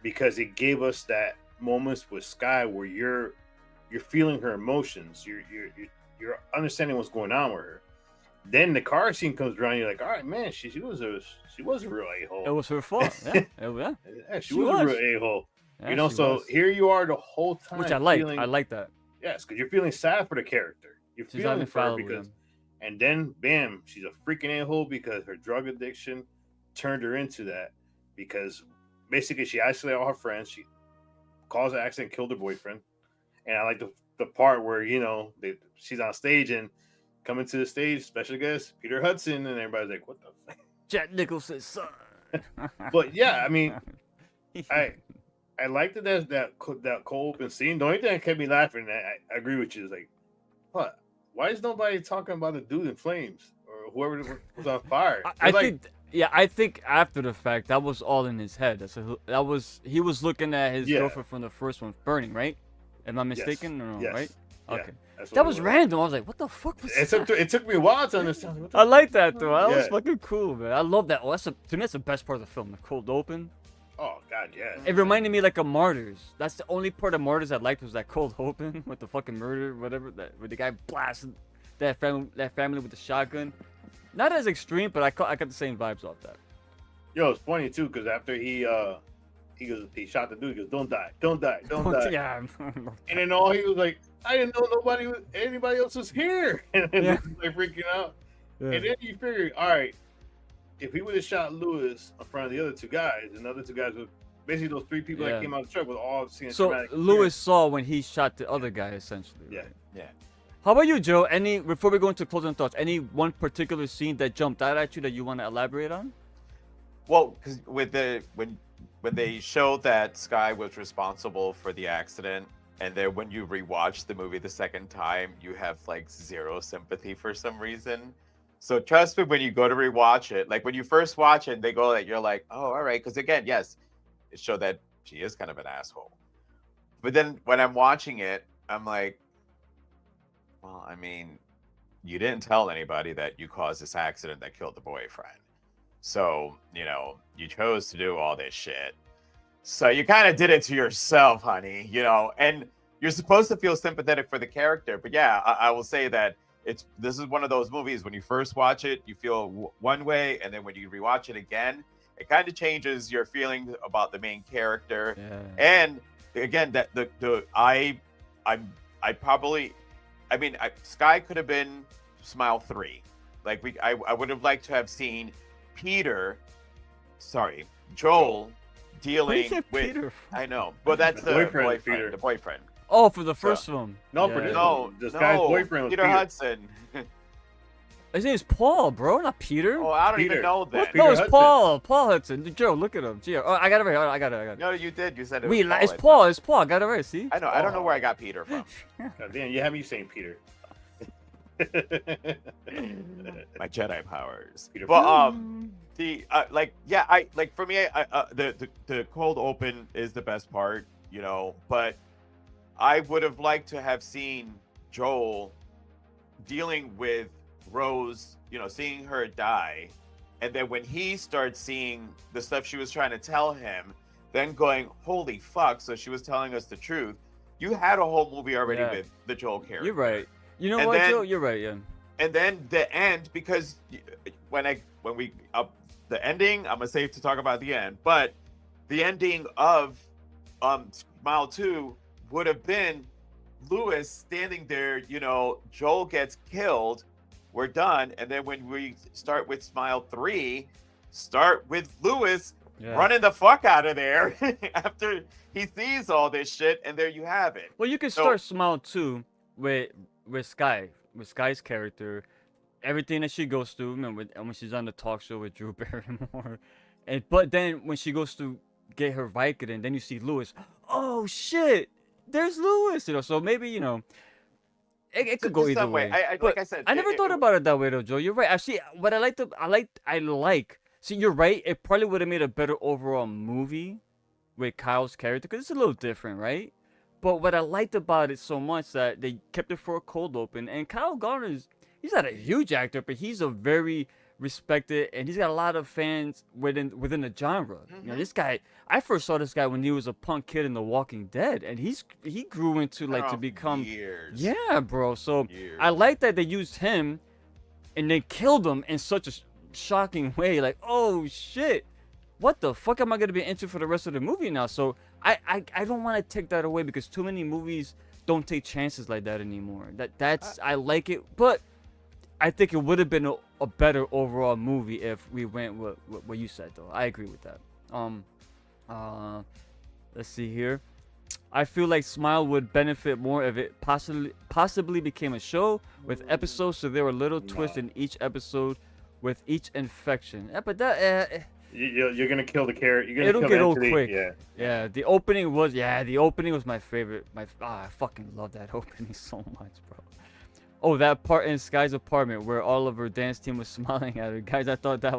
because it gave us that moments with Skye where you're feeling her emotions, you're understanding what's going on with her. Then the car scene comes around, you're like, all right, man, she was a real a-hole. It was her fault. Yeah, yeah. Yeah, she She was a was. real a-hole. Yeah, she So was. here you are the whole time, Which I like. feeling, I like that. yes, because you're feeling sad for the character. You're She's feeling not for her infallible. because, and then bam, she's a freaking a-hole because her drug addiction turned her into that. Because basically she isolated all her friends. She caused an accident, killed her boyfriend. And I like the part where she's on stage and coming to the stage, special guest Peter Hudson, and everybody's like, "What the fuck?" Jack Nicholson's son. But yeah, I mean, I liked that cold open scene. The only thing that kept me laughing, I agree with you, is like, what? Why is nobody talking about the dude in flames or whoever was on fire? I think after the fact, that was all in his head. He was looking at his Yeah. girlfriend from the first one burning, right? Am I mistaken or no? Yes. Right? Yeah, Okay. that's what That it was random. I was like, what the fuck was that? It took me a while to understand. What the I like that though. That was Yeah. fucking cool, man. I love that. To me, that's the best part of the film. The cold open. Oh God, yeah. It reminded me like of Martyrs. That's the only part of Martyrs I liked, was that cold open with the fucking murder, whatever. That where the guy blasted that family with the shotgun. Not as extreme, but I got the same vibes off that. Yo, it's funny too, because after he shot the dude, he goes, "Don't die, don't die, don't die." Yeah. And then he was like, "I didn't know anybody else was here," and then Yeah. he was like freaking out. Yeah. And then you figure, all right, if he would have shot Lewis in front of the other two guys, and the other two guys were basically those three people Yeah. that came out of the truck with all seeing So traumatic Lewis saw when he shot the other guy, essentially. Yeah. Right? Yeah. How about you, Joe? Before we go into closing thoughts, any one particular scene that jumped out at you that you want to elaborate on? Well, because when they showed that Skye was responsible for the accident, and then when you rewatch the movie the second time, you have like zero sympathy for some reason. So trust me, when you go to rewatch it, like when you first watch it, they go like, you're like, oh, all right. Because again, yes, it showed that she is kind of an asshole. But then when I'm watching it, I'm like, well, I mean, you didn't tell anybody that you caused this accident that killed the boyfriend. So, you chose to do all this shit. So you kind of did it to yourself, honey, and you're supposed to feel sympathetic for the character. But yeah, I will say that this is one of those movies, when you first watch it, you feel one way. And then when you rewatch it again, it kind of changes your feeling about the main character. Yeah. And again, that Skye could have been Smile 3. Like I would have liked to have seen Joel dealing Peter? with. I know, but that's The the boyfriend, boyfriend. Peter. The boyfriend. Oh, for the first one. No, Yeah. for this No, one, this guy's boyfriend was Peter Peter. Hudson. His name's Paul, bro, not Peter. Oh, I don't Peter. even know that. Peter No, it's Hudson. Paul. Paul Hudson. Joe, look at him. Gio. Oh, I got it right. I got it. No, you did. You said it. Wait, was it's I Paul. thought. It's Paul. I got it right. See? I know. I don't know where I got Peter from. God damn, you have me saying Peter. My Jedi powers. Peter But the for me, the cold open is the best part, you know. But I would have liked to have seen Joel dealing with Rose, you know, seeing her die, and then when he starts seeing the stuff she was trying to tell him, then going, "Holy fuck!" So she was telling us the truth. You had a whole movie already Yeah. with the Joel character. You're right. You know And what, then- Joe? You're right. Yeah. And then the end, because when we up the ending, I'm gonna save to talk about the end, but the ending of Smile 2 would have been Lewis standing there, you know, Joel gets killed, we're done, and then when we start with Smile 3, start with Lewis Yeah. running the fuck out of there after he sees all this shit, and there you have it. Well, you can So- start Smile 2 with Skye, with Skye's character, everything that she goes through, and when she's on the talk show with Drew Barrymore, but then when she goes to get her Vicodin, then you see Lewis. Oh shit, there's Lewis, you know. So maybe, you know, it could go Just either some way. But But like I said, I never thought about it that way though, Joe. You're right. Actually, what I like. See, you're right. It probably would have made a better overall movie with Kyle's character because it's a little different, right? But what I liked about it so much that they kept it for a cold open, and Kyle Garner's, he's not a huge actor, but he's a very respected, and he's got a lot of fans within the genre. You know, this guy, I first saw this guy when he was a punk kid in The Walking Dead, and he grew into like to become, years. yeah, bro. So Years. I like that they used him, and they killed him in such a shocking way. Like, oh shit, what the fuck am I gonna be into for the rest of the movie now? So I don't want to take that away because too many movies don't take chances like that anymore. That's I like it, but I think it would have been a better overall movie if we went with what you said though. I agree with that. Let's see here. I feel like Smile would benefit more if it possibly became a show with episodes, so there were little twists in each episode with each infection. Yeah, but that You're gonna kill the carrot. You're gonna it'll kill get old Anthony. quick. Yeah. The opening was my favorite. I fucking love that opening so much, bro. Oh, that part in Skye's apartment where all of her dance team was smiling at her. Guys, I thought that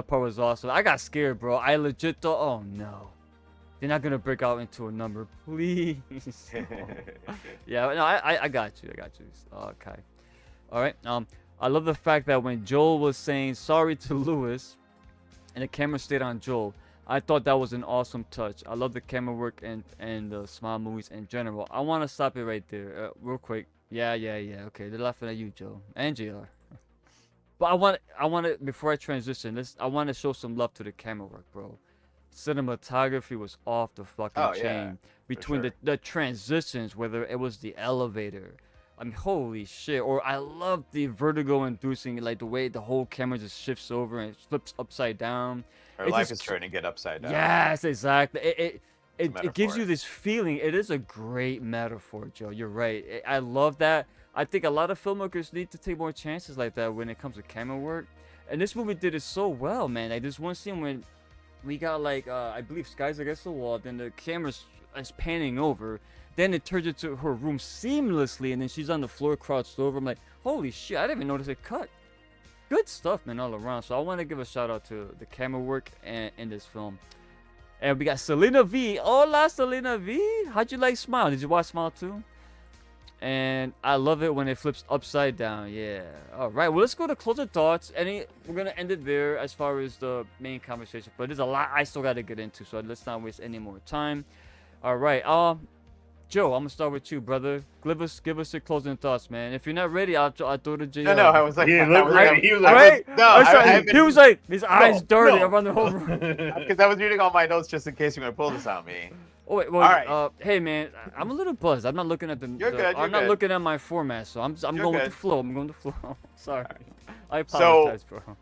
part was awesome. I got scared, bro. I legit thought, oh no. They're not gonna break out into a number, please. Yeah, no, I got you. Okay. All right. I love the fact that when Joel was saying sorry to Lewis, and the camera stayed on Joel, I thought that was an awesome touch. I love the camera work and the Smile movies in general. I want to stop it right there, real quick. Yeah. Okay, they're laughing at you, Joe, and JR. But I want to before I transition, I want to show some love to the camera work, bro. Cinematography was off the fucking chain between sure. the transitions, whether it was the elevator. I mean, holy shit! Or I love the vertigo-inducing, like the way the whole camera just shifts over and flips upside down. Her It life just- is turning it upside down. Yes, exactly. It gives metaphor. you this feeling. It is a great metaphor, Joe. You're right. I love that. I think a lot of filmmakers need to take more chances like that when it comes to camera work. And this movie did it so well, man. Like this one scene when we got like I believe Skye's against the wall, then the camera's is panning over, then it turns into her room seamlessly, and then she's on the floor crouched over. I'm like, holy shit! I didn't even notice it cut. Good stuff, man, all around. So I want to give a shout out to the camera work in this film. And we got Selena V. Hola, Selena V. How'd you like Smile? Did you watch Smile too? And I love it when it flips upside down. Yeah. All right. Well, let's go to closing thoughts. We're gonna end it there as far as the main conversation. But there's a lot I still got to get into, so let's not waste any more time. All right. Joe, I'm gonna start with you, brother. Give us your closing thoughts, man. If you're not ready, I'll throw to JR. No, I was like, He I looked was ready. like, He was All like, right. no, I'm sorry, I've he was like, his eyes dirty no. around the whole room. because I was reading all my notes just in case you're gonna pull this on me. Oh wait, well, All right. hey man, I'm a little buzzed. I'm not looking at You're good, I'm you're not good. looking at my format, so I'm You're going with good. the flow. I'm going with the flow. Sorry, I So- apologize, bro. Can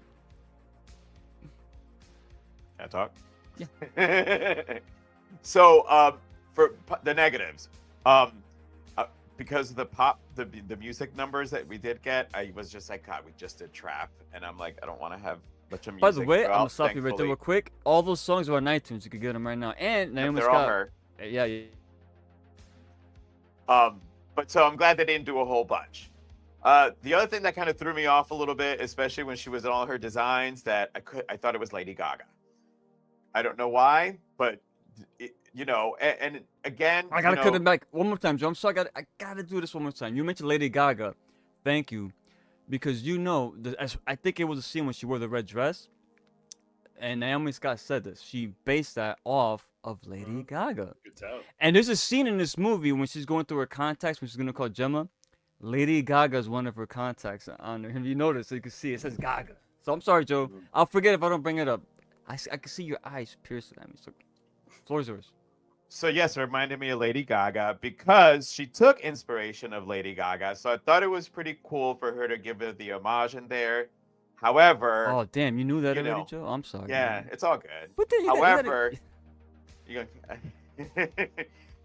I talk? Yeah. So, for the negatives, because of the the music numbers that we did get, I was just like, God, we just did trap, and I'm like, I don't want to have a bunch of music. By the way, I'm gonna throughout, stop you right there real quick. All those songs are on iTunes. You can get them right now. And Naomi they're all Scott. her. Yeah, yeah. But so I'm glad they didn't do a whole bunch. The other thing that kind of threw me off a little bit, especially when she was in all her designs, that I thought it was Lady Gaga. I don't know why, but you know, and again, I gotta cut it back one more time, Joe. I'm sorry. I gotta do this one more time. You mentioned Lady Gaga. Thank you, because you know, I think it was a scene when she wore the red dress, and Naomi Scott said this. She based that off of Lady Gaga. Good tell. And there's a scene in this movie when she's going through her contacts, when she's gonna call Gemma. Lady Gaga is one of her contacts on her. If you notice, so you can see it says Gaga. So I'm sorry, Joe. I'll forget if I don't bring it up. I can see your eyes piercing at me. So, floor's yours. So yes, it reminded me of Lady Gaga because she took inspiration of Lady Gaga. So I thought it was pretty cool for her to give her the homage in there. However, Oh damn, you knew that already, Joe? I'm sorry. Yeah, man. it's all good. But then However,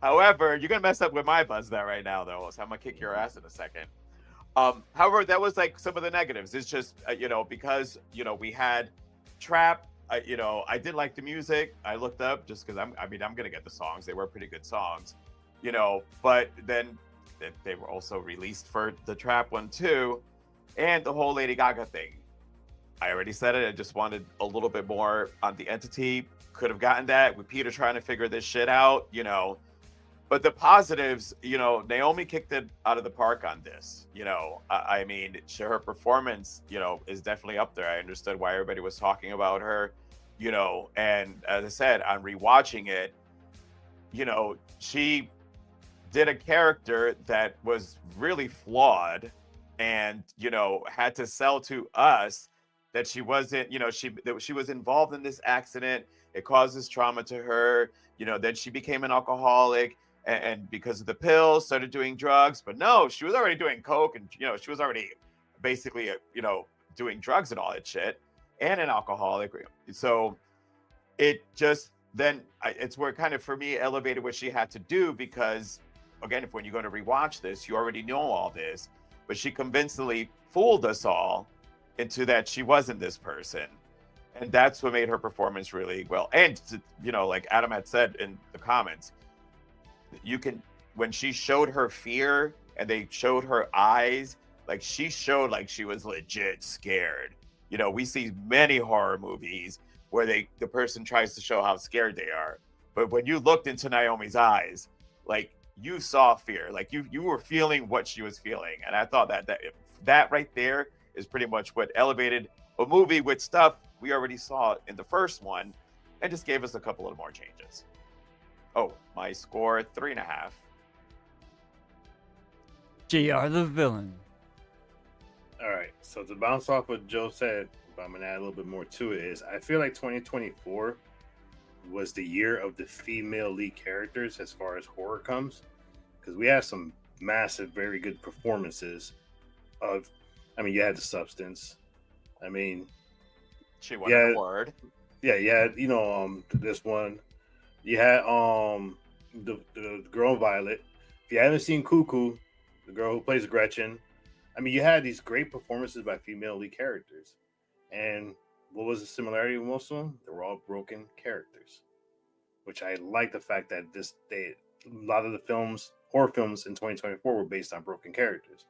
however, you're gonna mess up with my buzz there right now, though. So I'm gonna kick your ass in a second. However, that was like some of the negatives. It's just because we had trap. I did like the music. I looked up just because I'm gonna get the songs. They were pretty good songs, But then they were also released for the trap one too, and the whole Lady Gaga thing. I already said it. I just wanted a little bit more on the entity. Could have gotten that with Peter trying to figure this shit out, But the positives, Naomi kicked it out of the park on this. I mean, her performance, is definitely up there. I understood why everybody was talking about her, and as I said, on rewatching it, she did a character that was really flawed and, had to sell to us that she wasn't, that she was involved in this accident. It causes trauma to her, then she became an alcoholic. And because of the pills, started doing drugs. But no, she was already doing coke, and she was already basically doing drugs and all that shit, and an alcoholic. So it just it's where kind of for me elevated what she had to do, because again, when you're going to rewatch this, you already know all this, but she convincingly fooled us all into that she wasn't this person, and that's what made her performance really well. And like Adam had said in the comments, when she showed her fear and they showed her eyes, like she showed like she was legit scared. We see many horror movies where the person tries to show how scared they are, but when you looked into Naomi's eyes, like you saw fear, like you were feeling what she was feeling. And I thought that right there is pretty much what elevated a movie with stuff we already saw in the first one, and just gave us a couple of more changes. Oh, my score 3.5. JR the villain. All right. So to bounce off what Joe said, but I'm gonna add a little bit more to it, is I feel like 2024 was the year of the female lead characters as far as horror comes, because we had some massive, very good performances. You had The Substance. She won an award. Yeah, you had this one. You had the girl Violet. If you haven't seen Cuckoo, the girl who plays Gretchen, you had these great performances by female lead characters. And what was the similarity with most of them? They were all broken characters, which I like the fact that a lot of the horror films in 2024 were based on broken characters.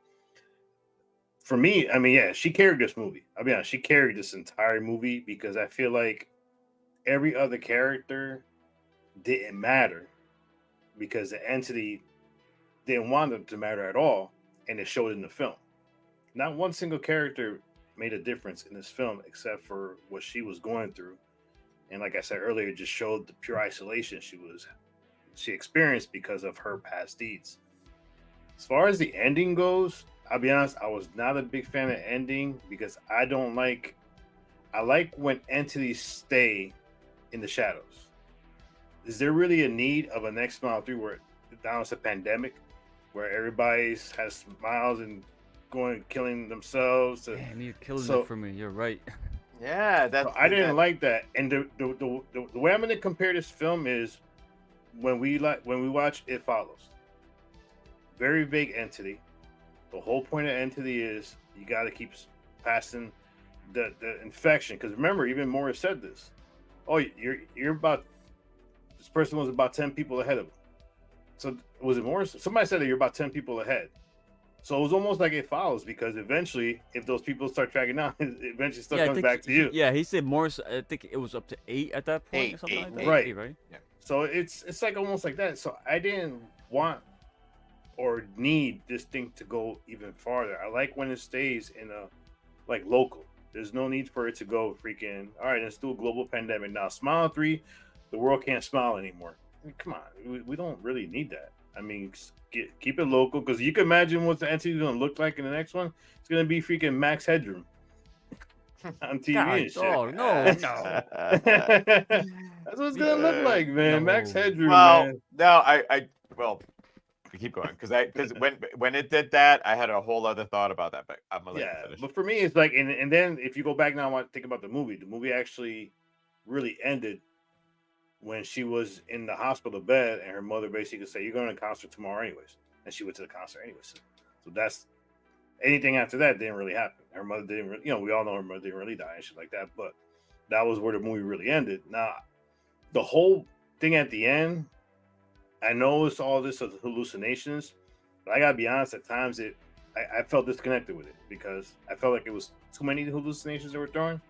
For me, she carried this movie. I'll be honest, she carried this entire movie, because I feel like every other character didn't matter, because the entity didn't want it to matter at all, and it showed in the film. Not one single character made a difference in this film except for what she was going through, and like I said earlier, it just showed the pure isolation she experienced because of her past deeds. As far as the ending goes, I'll be honest, I was not a big fan of the ending, because I like when entities stay in the shadows. Is there really a need of a next Smile 3 where now it's a pandemic, where everybody has smiles and going killing themselves? Damn, you're killing it for me. You're right. Yeah, I didn't like that. And the way I'm going to compare this film is when we watch It Follows. Very vague entity. The whole point of entity is you got to keep passing the infection. Because remember, even Morris said this. Oh, you're about this person was about 10 people ahead of him. So was it Morris? Somebody said that you're about 10 people ahead. So it was almost like it follows because eventually, if those people start tracking down, it eventually still comes back to you. Yeah, he said Morris. I think it was up to 8 at that point or something like that. Right. 8, right? Yeah. So it's like almost like that. So I didn't want or need this thing to go even farther. I like when it stays in a like local. There's no need for it to go freaking. All right, let's do a global pandemic now. Smile 3, the world can't smile anymore. I mean, come on, we don't really need that. I mean, keep it local because you can imagine what the entity is going to look like in the next one. It's going to be freaking Max Headroom on TV God, and shit. oh, no. That's what it's going to look like, man. No. Max Headroom, Well, man. no, well, keep going because when it did that, I had a whole other thought about that, but I'm gonna let you finish. But for me, it's like, and then if you go back now, I want to think about the movie actually really ended when she was in the hospital bed and her mother basically said, "You're going to concert tomorrow anyways," and she went to the concert anyways. So that's anything after that didn't really happen. Her mother didn't really, we all know her mother didn't really die and shit like that, but that was where the movie really ended. Now, the whole thing at the end, I know it's all this of hallucinations, but I gotta be honest, at times I felt disconnected with it because I felt like it was too many hallucinations that were throwing.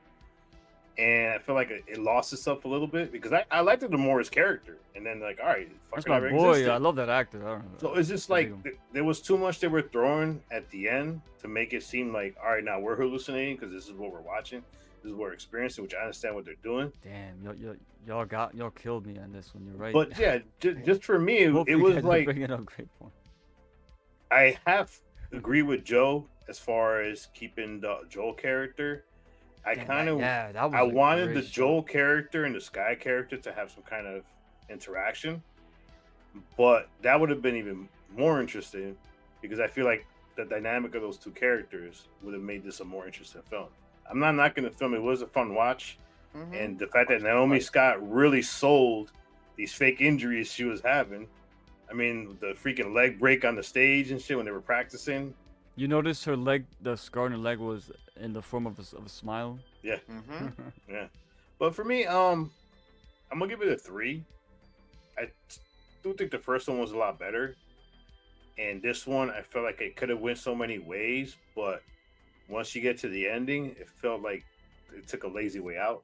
And I feel like it lost itself a little bit because I liked the Morris character. And then like, all right, That's fucking my never boy. existed. I love that actor. I don't know. So it's just like there was too much they were throwing at the end to make it seem like, all right, now we're hallucinating because this is what we're watching. This is what we're experiencing, which I understand what they're doing. Damn, y'all killed me on this one. You're right. But yeah, just for me, it Both of you was guys are like bringing up great point. I have agree with Joe as far as keeping the Joel character. I kind of I wanted the Joel character and the Skye character to have some kind of interaction, but that would have been even more interesting because I feel like the dynamic of those two characters would have made this a more interesting film. I'm not knocking the film; it was a fun watch, and the fact that Naomi Scott really sold these fake injuries she was having. I mean, the freaking leg break on the stage and shit when they were practicing. You noticed her leg, the scar on her leg was in the form of a smile. Yeah, yeah. But for me, I'm gonna give it a 3. I do think the first one was a lot better, and this one I felt like it could have went so many ways. But once you get to the ending, it felt like it took a lazy way out,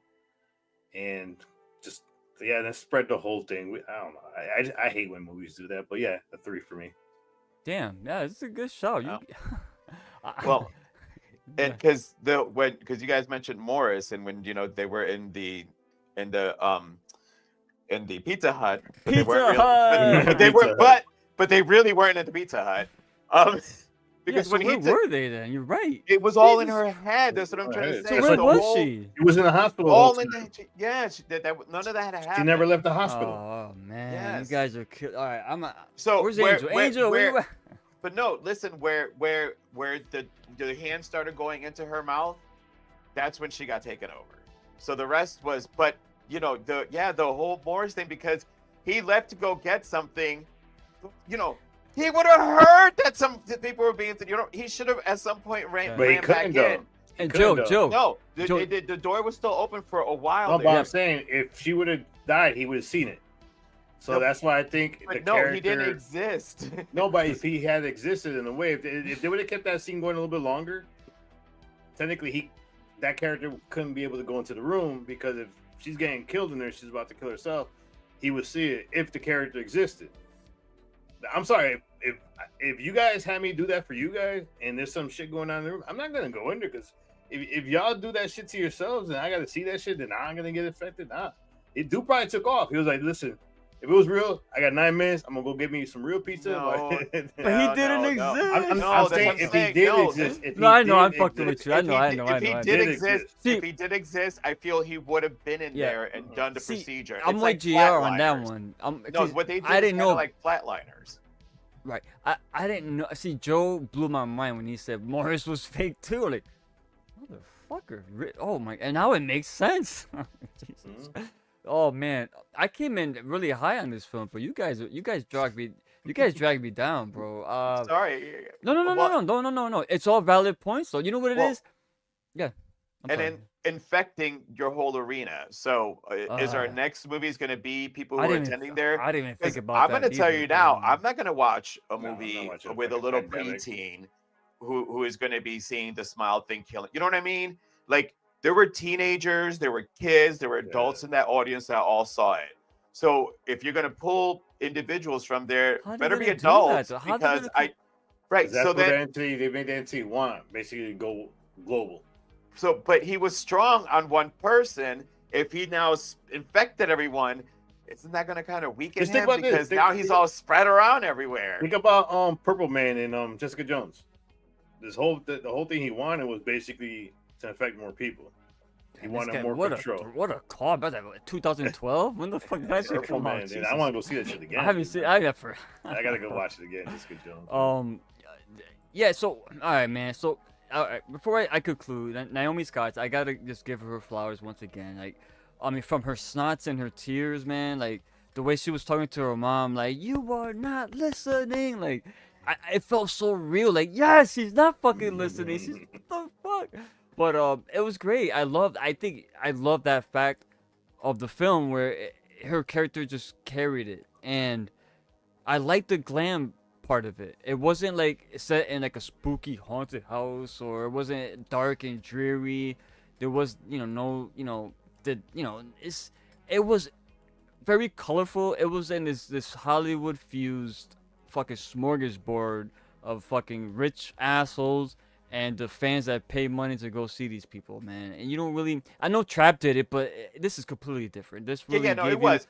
and just that spread the whole thing. I don't know. I hate when movies do that, but yeah, a 3 for me. Damn, yeah, it's a good show. Wow. Well, and because you guys mentioned Morris and when they were in the Pizza Hut, but they really weren't at the Pizza Hut. Because where were they then? You're right. It was all in her head. That's what I'm trying to say. So where was she? She was in the hospital. All in none of that had happened. She never left the hospital. Oh man, Yes. you guys are all right. So where's Angel? Angel, where you at? But no, listen. Where the hand started going into her mouth, that's when she got taken over. So the rest was, but the whole Morris thing because he left to go get something, He would have heard that some people were being, he should have at some point ran back in. And Joe. No, the door was still open for a while. No, but I'm saying if she would have died, he would have seen it. So that's why I think character... he didn't exist. No, but if he had existed in a way, if they would have kept that scene going a little bit longer, technically that character couldn't be able to go into the room because if she's getting killed in there, she's about to kill herself, he would see it if the character existed. I'm sorry, if you guys had me do that for you guys and there's some shit going on in the room, I'm not gonna go in there because if y'all do that shit to yourselves and I gotta see that shit, then I'm gonna get affected. Nah. It dude probably took off. He was like, listen, if it was real, I got 9 minutes. I'm gonna go get me some real pizza. No, but he didn't exist. I'm saying if he did exist. I know, I'm fucking with you. I know. If he did exist, I feel he would have been in there and done the procedure. I'm like GR on that one. What they did I didn't know like flatliners. Right. I didn't know. See, Joe blew my mind when he said Morris was fake too. Like, motherfucker. Oh my. And now it makes sense. Jesus. Oh man, I came in really high on this film, but you guys dragged me. You guys drag me down, bro. Sorry. No, no, no, no, Well, no, no, no, no, no. It's all valid points, though. You know what it well, is? Yeah. I'm and sorry. then infecting your whole arena. So, is our Uh, next movies going to be people I who are didn't. attending there? I didn't even think Because about I'm going that to tell either, you now, bro. I'm not going to watch a No, I'm not movie watching a with a fucking little pandemic. preteen who is going to be seeing the smile thing killing. You know what I mean? Like there were teenagers, there were kids, there were adults Yeah. in that audience that all saw it. So if you're going to pull individuals from there, How they better be gonna do that, adults though? How they because gonna? I right. Because that's So what then the entity they made the entity want, basically to go global. so but he was strong on one person. If he now infected everyone, isn't that going to kind of weaken Just think him about this. because now he's all spread around everywhere? Think about Purple Man and Jessica Jones. This whole the whole thing he wanted was basically to infect more people. He Damn, this wanted guy, more what control. what a call! About that 2012. When the fuck did that shit Purple come out? Man, dude, I Jesus. want to go see that shit again. I haven't dude. seen. I never. I gotta go watch it again. Jessica Jones. Yeah. So, all right, man. So, all right, before I conclude, Naomi Scott, I gotta just give her flowers once again. Like, I mean, from her snots and her tears, man. Like the way she was talking to her mom, like, "You are not listening." Like, it felt so real. Like, yes, she's not fucking listening. She's what the fuck. But it was great. I think I love that fact of the film where her character just carried it, and I like the glam part of it. It wasn't like set in like a spooky haunted house, or it wasn't dark and dreary. There was, no, it was very colorful. It was in this Hollywood fused fucking smorgasbord of fucking rich assholes and the fans that pay money to go see these people, man. And you don't really, I know Trap did it, but this is completely different. This really No, gave it you, was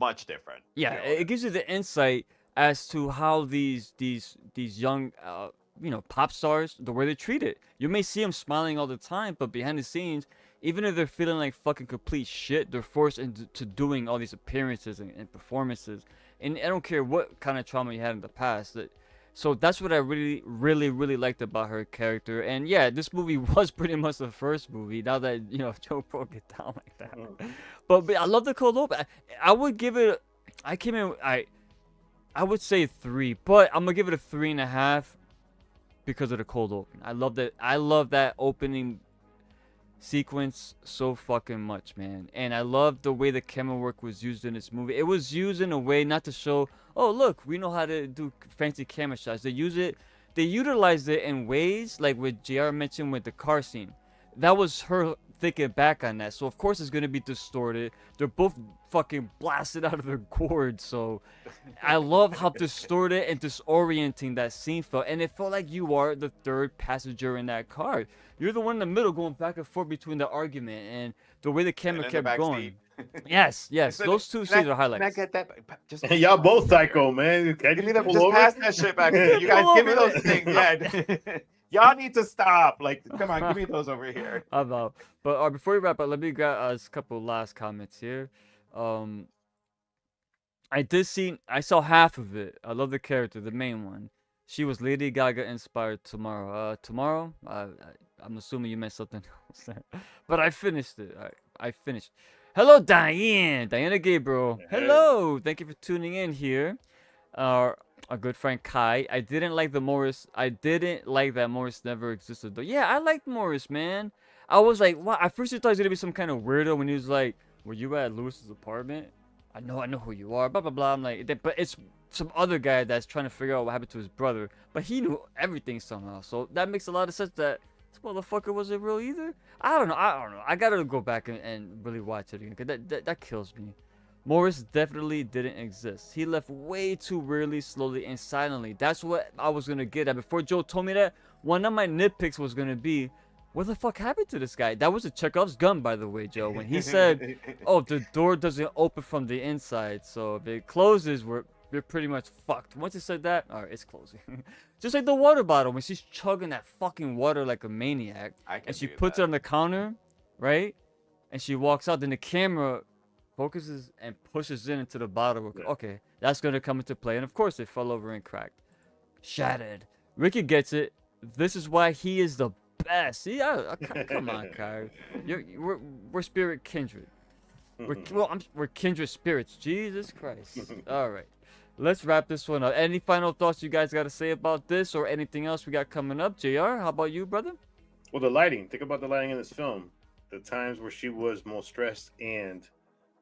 much different. yeah, You know, it gives you the insight as to how these young pop stars, the way they're treated. You may see them smiling all the time, but behind the scenes, even if they're feeling like fucking complete shit, they're forced into doing all these appearances and performances. And I don't care what kind of trauma you had in the past. So that's what I really, really, really liked about her character. And yeah, this movie was pretty much the first movie. Now that Joe broke it down like that, but I love the cold open. I would give it. I came in. I would say 3, but I'm gonna give it a 3.5 because of the cold open. I love that. I love that opening sequence so fucking much, man. And I love the way the camera work was used in this movie. It was used in a way not to show, oh look, we know how to do fancy camera shots. They utilized it in ways like what JR mentioned with the car scene. That was her thinking back on that. So of course it's gonna be distorted. They're both fucking blasted out of their gourds. So I love how distorted and disorienting that scene felt. And it felt like you are the third passenger in that car. You're the one in the middle going back and forth between the argument and the way the camera kept going. Yes, those two scenes are highlights. Can I get that? Just Y'all both psycho, man. Can give you me the, pull just over? pass that shit back to me. You guys Pull give me over. those things. Yeah. Y'all need to stop. Like, come on, give me those over here. About, but before we wrap up, let me grab a couple last comments here. I saw half of it. I love the character, the main one. She was Lady Gaga inspired tomorrow. Tomorrow? I'm assuming you meant something else. But I finished it. I finished. Hello, Diane. Diana Gabriel. Hey. Hello. Thank you for tuning in here. Our good friend Kai. I didn't like that Morris never existed though. Yeah, I liked Morris, man. I was like, what? I first thought he was gonna be some kind of weirdo when he was like, "Were you at Lewis's apartment? I know who you are." Blah blah blah. I'm like, but it's some other guy that's trying to figure out what happened to his brother, but he knew everything somehow. So that makes a lot of sense that this motherfucker wasn't real either. I don't know. I gotta go back and really watch it again, cause that kills me. Morris definitely didn't exist. He left way too rarely, slowly, and silently. That's what I was gonna get at. Before Joe told me that, one of my nitpicks was gonna be, what the fuck happened to this guy? That was a Chekhov's gun, by the way, Joe. When he said, oh, the door doesn't open from the inside, so if it closes, we're pretty much fucked. Once he said that, alright, it's closing. Just like the water bottle, when she's chugging that fucking water like a maniac, and she puts it on the counter, right? And she walks out, then the camera focuses and pushes in into the bottle. Okay, that's gonna come into play, and of course it fell over and cracked, shattered. Ricky gets it. This is why he is the best. See, come on, Kai. We're spirit kindred. We're kindred spirits. Jesus Christ. All right. let's wrap this one up. Any final thoughts you guys got to say about this or anything else we got coming up? JR, how about you, brother? Well, the lighting. Think about the lighting in this film. The times where she was most stressed and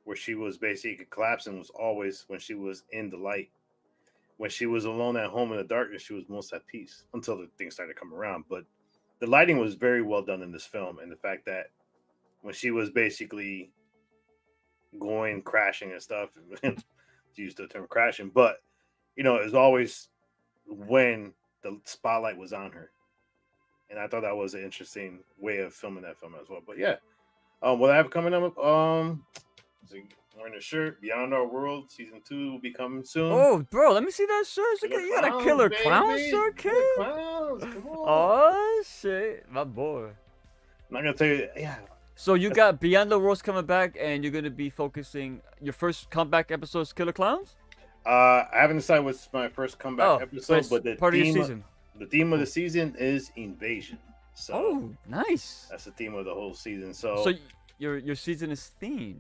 where she was basically collapsing was always when she was in the light. When she was alone at home in the darkness, she was most at peace until the things started to come around. But the lighting was very well done in this film, and the fact that when she was basically going crashing and stuff, to use the term crashing, but it was always when the spotlight was on her, and I thought that was an interesting way of filming that film as well. But yeah, what I have coming up, wearing a shirt, Beyond Our World season 2 will be coming soon. Oh, bro, let me see that shirt. You got a killer clown shirt, kid? Clowns, come on. Oh shit, my boy. I'm not gonna tell you, yeah. So you got Beyond the Worlds coming back, and you're gonna be focusing your first comeback episode is Killer Clowns. I haven't decided what's my first comeback episode, but the part of your theme season. The theme of the season is invasion. So Oh, nice. that's the theme of the whole season. So, So your season is themed.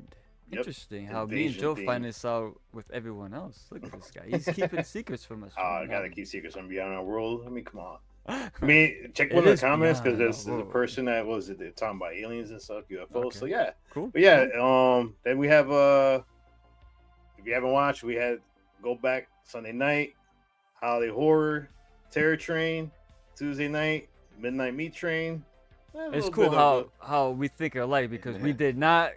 Yep. Interesting. How me and Invasion Joe theme. find this out with everyone else. Look at this guy. He's keeping secrets from us. I gotta keep secrets on Beyond Our World. I mean, come on. I I mean, check It one of is the comments because Beyond there's Our a World. person that was they're talking about aliens and stuff, UFOs. Okay. So yeah, Cool. but yeah, then we have if you haven't watched, we had Go Back Sunday night, Holiday Horror, Terror Train, Tuesday night, Midnight Meat Train. It's cool how we think alike because we did not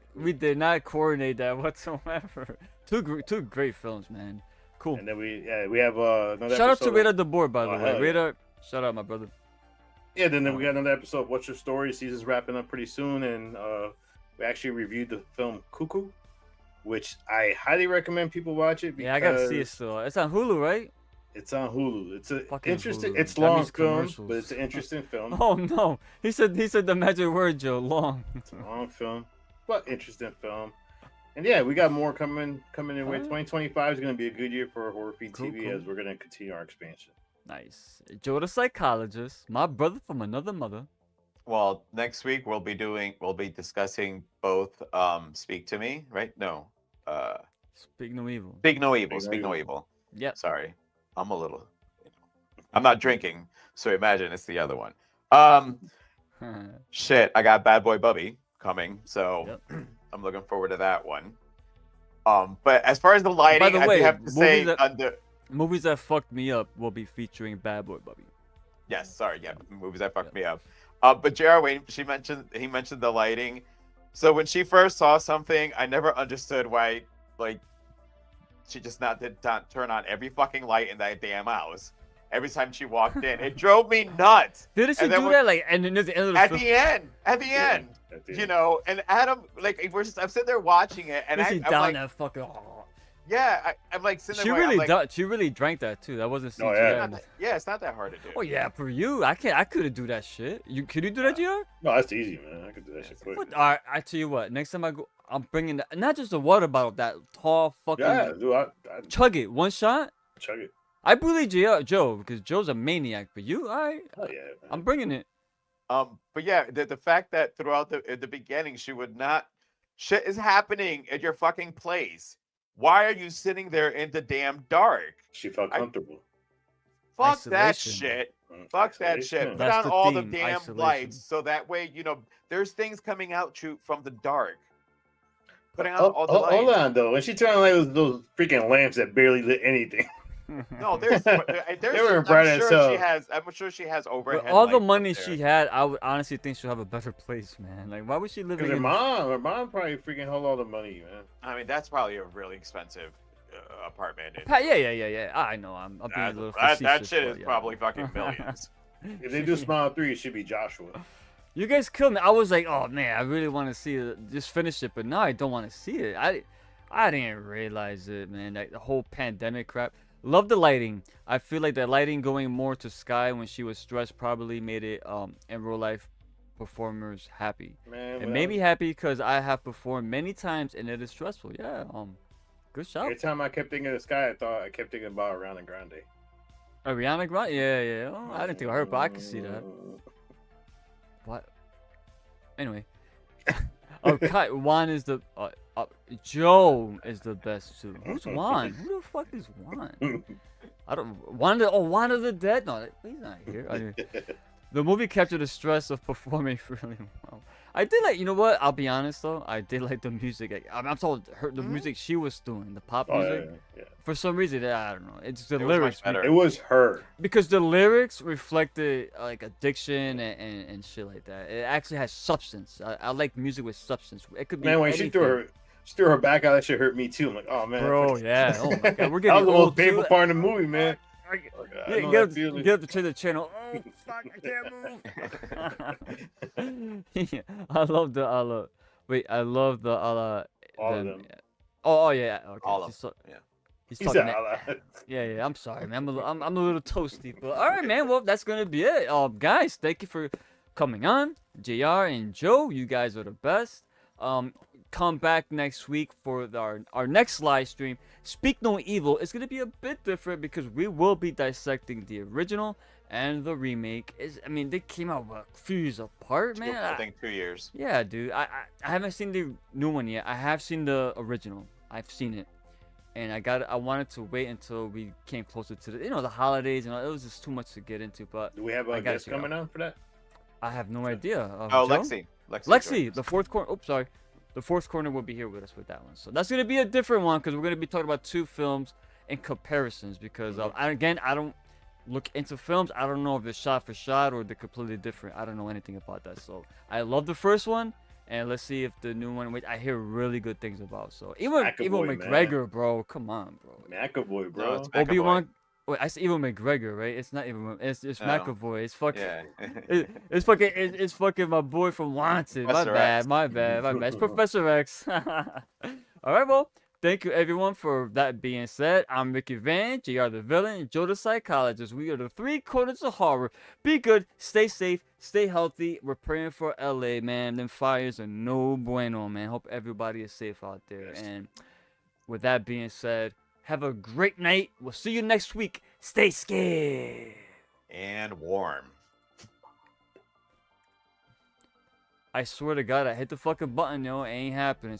coordinate that whatsoever. Two great films, man. Cool. And then we have another Shout out to episode Radar the Board, by the Oh, way. hell yeah. Radar, shout out, my brother. then we got another episode of What's Your Story. Season's wrapping up pretty soon, and we actually reviewed the film Cuckoo, which I highly recommend people watch it. Yeah, I gotta see it still. It's on Hulu, right? It's on Hulu. It's a Fucking interesting. Hulu. It's That long means film, commercials. but it's an interesting film. Oh no, he said the magic word, Joe. Long. It's a long film, but interesting film. And yeah, we got more coming in. Way Alright. 2025 is going to be a good year for Horror Fiend Cool, TV cool. as we're going to continue our expansion. Nice. Joe the psychologist, my brother from another mother. Well, next week we'll be discussing both Speak to Me, right? No. Speak no evil. Speak No Evil, Speak No Speak No Evil. Evil. Yep. Sorry. I'm a little I'm not drinking, so imagine it's the other one. Shit, I got Bad Boy Bubby coming, so I'm looking forward to that one. But as far as the lighting, the I way, do have to say movies Movies that fucked me up will be featuring Bad Boy Bubby. yes, sorry, yeah, movies that fucked me up. But J.R. Wayne, he mentioned the lighting. So when she first saw something, I never understood why, like, she just did not turn on every fucking light in that damn house. Every time she walked in, it drove me nuts. Didn't she And then do when- that like and then at the end of the At film? the end, at the Yeah, end, at the you end. know, and Adam, like, I'm sitting there watching it, and Then she I'm down like, that fucking. yeah, I'm like sitting She there. going, I'm really like, she really drank that too. That wasn't Oh, CGI. yeah. it's not that- yeah, it's not that hard to do. Oh yeah, for you, I couldn't do that shit. Could you do that, GR? No, that's easy, man. I could do that shit quick. What? All right, I tell you what. Next time I go, I'm bringing not just a water bottle, that tall fucking. Yeah, dude, I Chug it, one shot. chug it. I believe Joe because Joe's a maniac. But you, all right, Oh yeah, man. I'm bringing it. But yeah, the fact that throughout the beginning she would not, shit is happening at your fucking place. Why are you sitting there in the damn dark? She felt comfortable. Fuck that Isolation. shit. Fuck that shit. Isolation. Put That's on the all the theme, damn isolation. lights so that way, you know, there's things coming out you from the dark. Putting out Oh, all the lights. hold on though. When she turned on like those freaking lamps that barely lit anything. No, there's They were bright as hell. I'm sure she has With overhead. all the lights up money there. she had, I would honestly think she'll have a better place, man. Like, why would she live Because in? her mom probably freaking held all the money, man. I mean, that's probably a really expensive apartment. Yeah. I know. I'm being a little That facetious, shit but is yeah. probably fucking millions. If they do Smile 3, it should be Joshua. You guys killed me. I was like, oh man, I really want to see it. Just finish it, but now I don't want to see it. I didn't realize it, man. Like the whole pandemic crap. Love the lighting. I feel like the lighting going more to Skye when she was stressed probably made it in real life performers happy. Man, And maybe happy because I have performed many times and it is stressful. Yeah. Good shout. every time I kept thinking of the Sky, I kept thinking about Ariana Grande. Ariana Grande. Yeah. Oh, I didn't think of her, but I could see that. What? Anyway. Kai, Juan is the Joe is the best too. Who's Juan? Who the fuck is Juan? I don't. Juan of the Dead? No, he's not here. I mean, the movie captured the stress of performing really well. I did like, you know what? I'll be honest though. I did like the music. I'm told the music she was doing, the pop music. Yeah. For some reason, I don't know. It's the It was lyrics. much better. It was her. Because the lyrics reflected like addiction and shit like that. It actually has substance. I like music with substance. It could be Man, when anything. she threw her back out, that shit hurt me too. I'm like, oh man, Bro, yeah. Oh my god, we're that getting was the most old painful too. part of the movie, man. Yeah, get up to the channel. Oh fuck, I can't move. Yeah, I love the I love the All of them. Oh yeah. Okay. All of He's them. Yeah. He's He talking said, that. Yeah. I'm sorry, man. I'm a little toasty, but all right, man. Well, that's gonna be it. Guys, thank you for coming on. JR and Joe, you guys are the best. Come back next week for our next live stream. Speak No Evil. It's gonna be a bit different because we will be dissecting the original and the remake. They came out a few years apart, man. I think 2 years. Yeah, dude. I haven't seen the new one yet. I have seen the original. I've seen it, and I wanted to wait until we came closer to the holidays, and it was just too much to get into. But Do we have I a gotta guest check it out. coming on for that? I have no idea. Oh, Joe? Lexi, Lexi, the fourth corner. Oops, sorry. The fourth corner will be here with us with that one. So that's gonna be a different one because we're gonna be talking about two films in comparisons. Because I don't look into films. I don't know if they're shot for shot or they're completely different. I don't know anything about that. So I love the first one, and let's see if the new one. Which I hear really good things about. So even McAvoy, McGregor, bro, come on, bro. McAvoy, bro. No, it's Obi-Wan. Wait, I said even McGregor, right? It's not even. It's No. McAvoy. It's fucking. Yeah. It's fucking my boy from Wanted. Professor X. My bad. It's Professor X. All right, well, thank you everyone for that being said. I'm Ricky Van, JR the Villain, and Joe the Psychologist. We are the three corners of horror. Be good, stay safe, stay healthy. We're praying for LA, man. Them fires are no bueno, man. Hope everybody is safe out there. Yes. And with that being said, have a great night. We'll see you next week. Stay scared. And warm. I swear to God, I hit the fucking button, yo. It ain't happening.